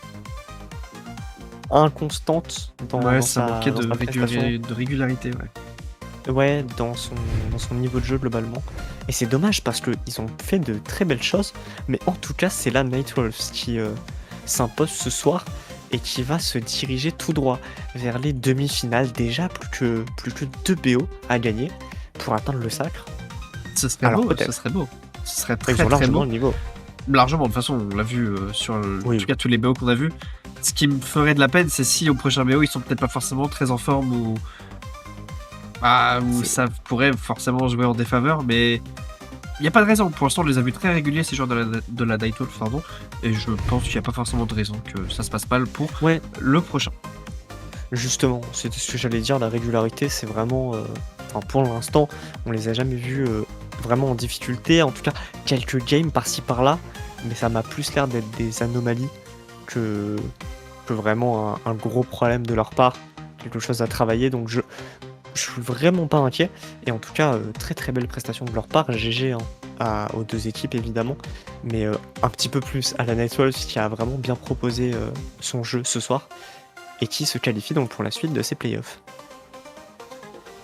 inconstante dans ça manquait sa prestation. de régularité. Ouais, dans son niveau de jeu globalement. Et c'est dommage parce qu'ils ont fait de très belles choses, mais en tout cas c'est la Nightwolves qui s'impose ce soir et qui va se diriger tout droit vers les demi-finales. Déjà plus que 2 BO à gagner pour atteindre le sacre. Ce serait beau, ce serait très Ils ont très largement beau. le niveau. Largement, de toute façon, on l'a vu sur en tout cas tous les BO qu'on a vus. Ce qui me ferait de la peine, c'est si au prochain BO, ils sont peut-être pas forcément très en forme ou ça pourrait forcément jouer en défaveur, mais il n'y a pas de raison. Pour l'instant, on les a vus très réguliers, ces joueurs de la Nightwolves, pardon, et je pense qu'il n'y a pas forcément de raison que ça se passe mal pour le prochain. Justement, c'était ce que j'allais dire, la régularité, c'est vraiment... pour l'instant, on les a jamais vus vraiment en difficulté, en tout cas quelques games par-ci par-là, mais ça m'a plus l'air d'être des anomalies que vraiment un gros problème de leur part, quelque chose à travailler, donc je suis vraiment pas inquiet, et en tout cas très très belle prestation de leur part, GG aux deux équipes évidemment, mais un petit peu plus à la Nightwolves qui a vraiment bien proposé son jeu ce soir, et qui se qualifie donc pour la suite de ces playoffs.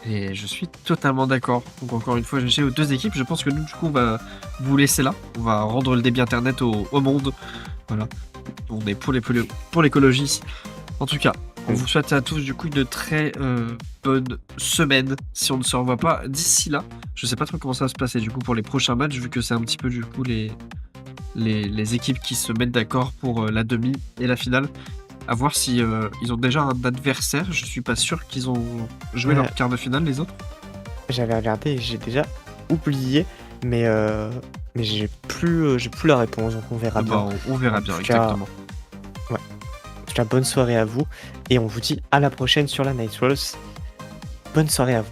Et je suis totalement d'accord. Donc encore une fois, GG aux deux équipes. Je pense que nous, du coup, on va vous laisser là. On va rendre le débit internet au monde. Voilà. On est pour l'écologie. En tout cas, on vous souhaite à tous du coup une très bonne semaine. Si on ne se revoit pas d'ici là, je sais pas trop comment ça va se passer du coup pour les prochains matchs, vu que c'est un petit peu du coup les équipes qui se mettent d'accord pour la demi et la finale. À voir si ils ont déjà un adversaire. Je suis pas sûr qu'ils ont joué leur quart de finale, les autres. J'avais regardé et j'ai déjà oublié, mais j'ai plus la réponse, donc on verra bien. On verra bien, exactement. Ouais. En tout cas, bonne soirée à vous, et on vous dit à la prochaine sur la Nightwolves. Bonne soirée à vous.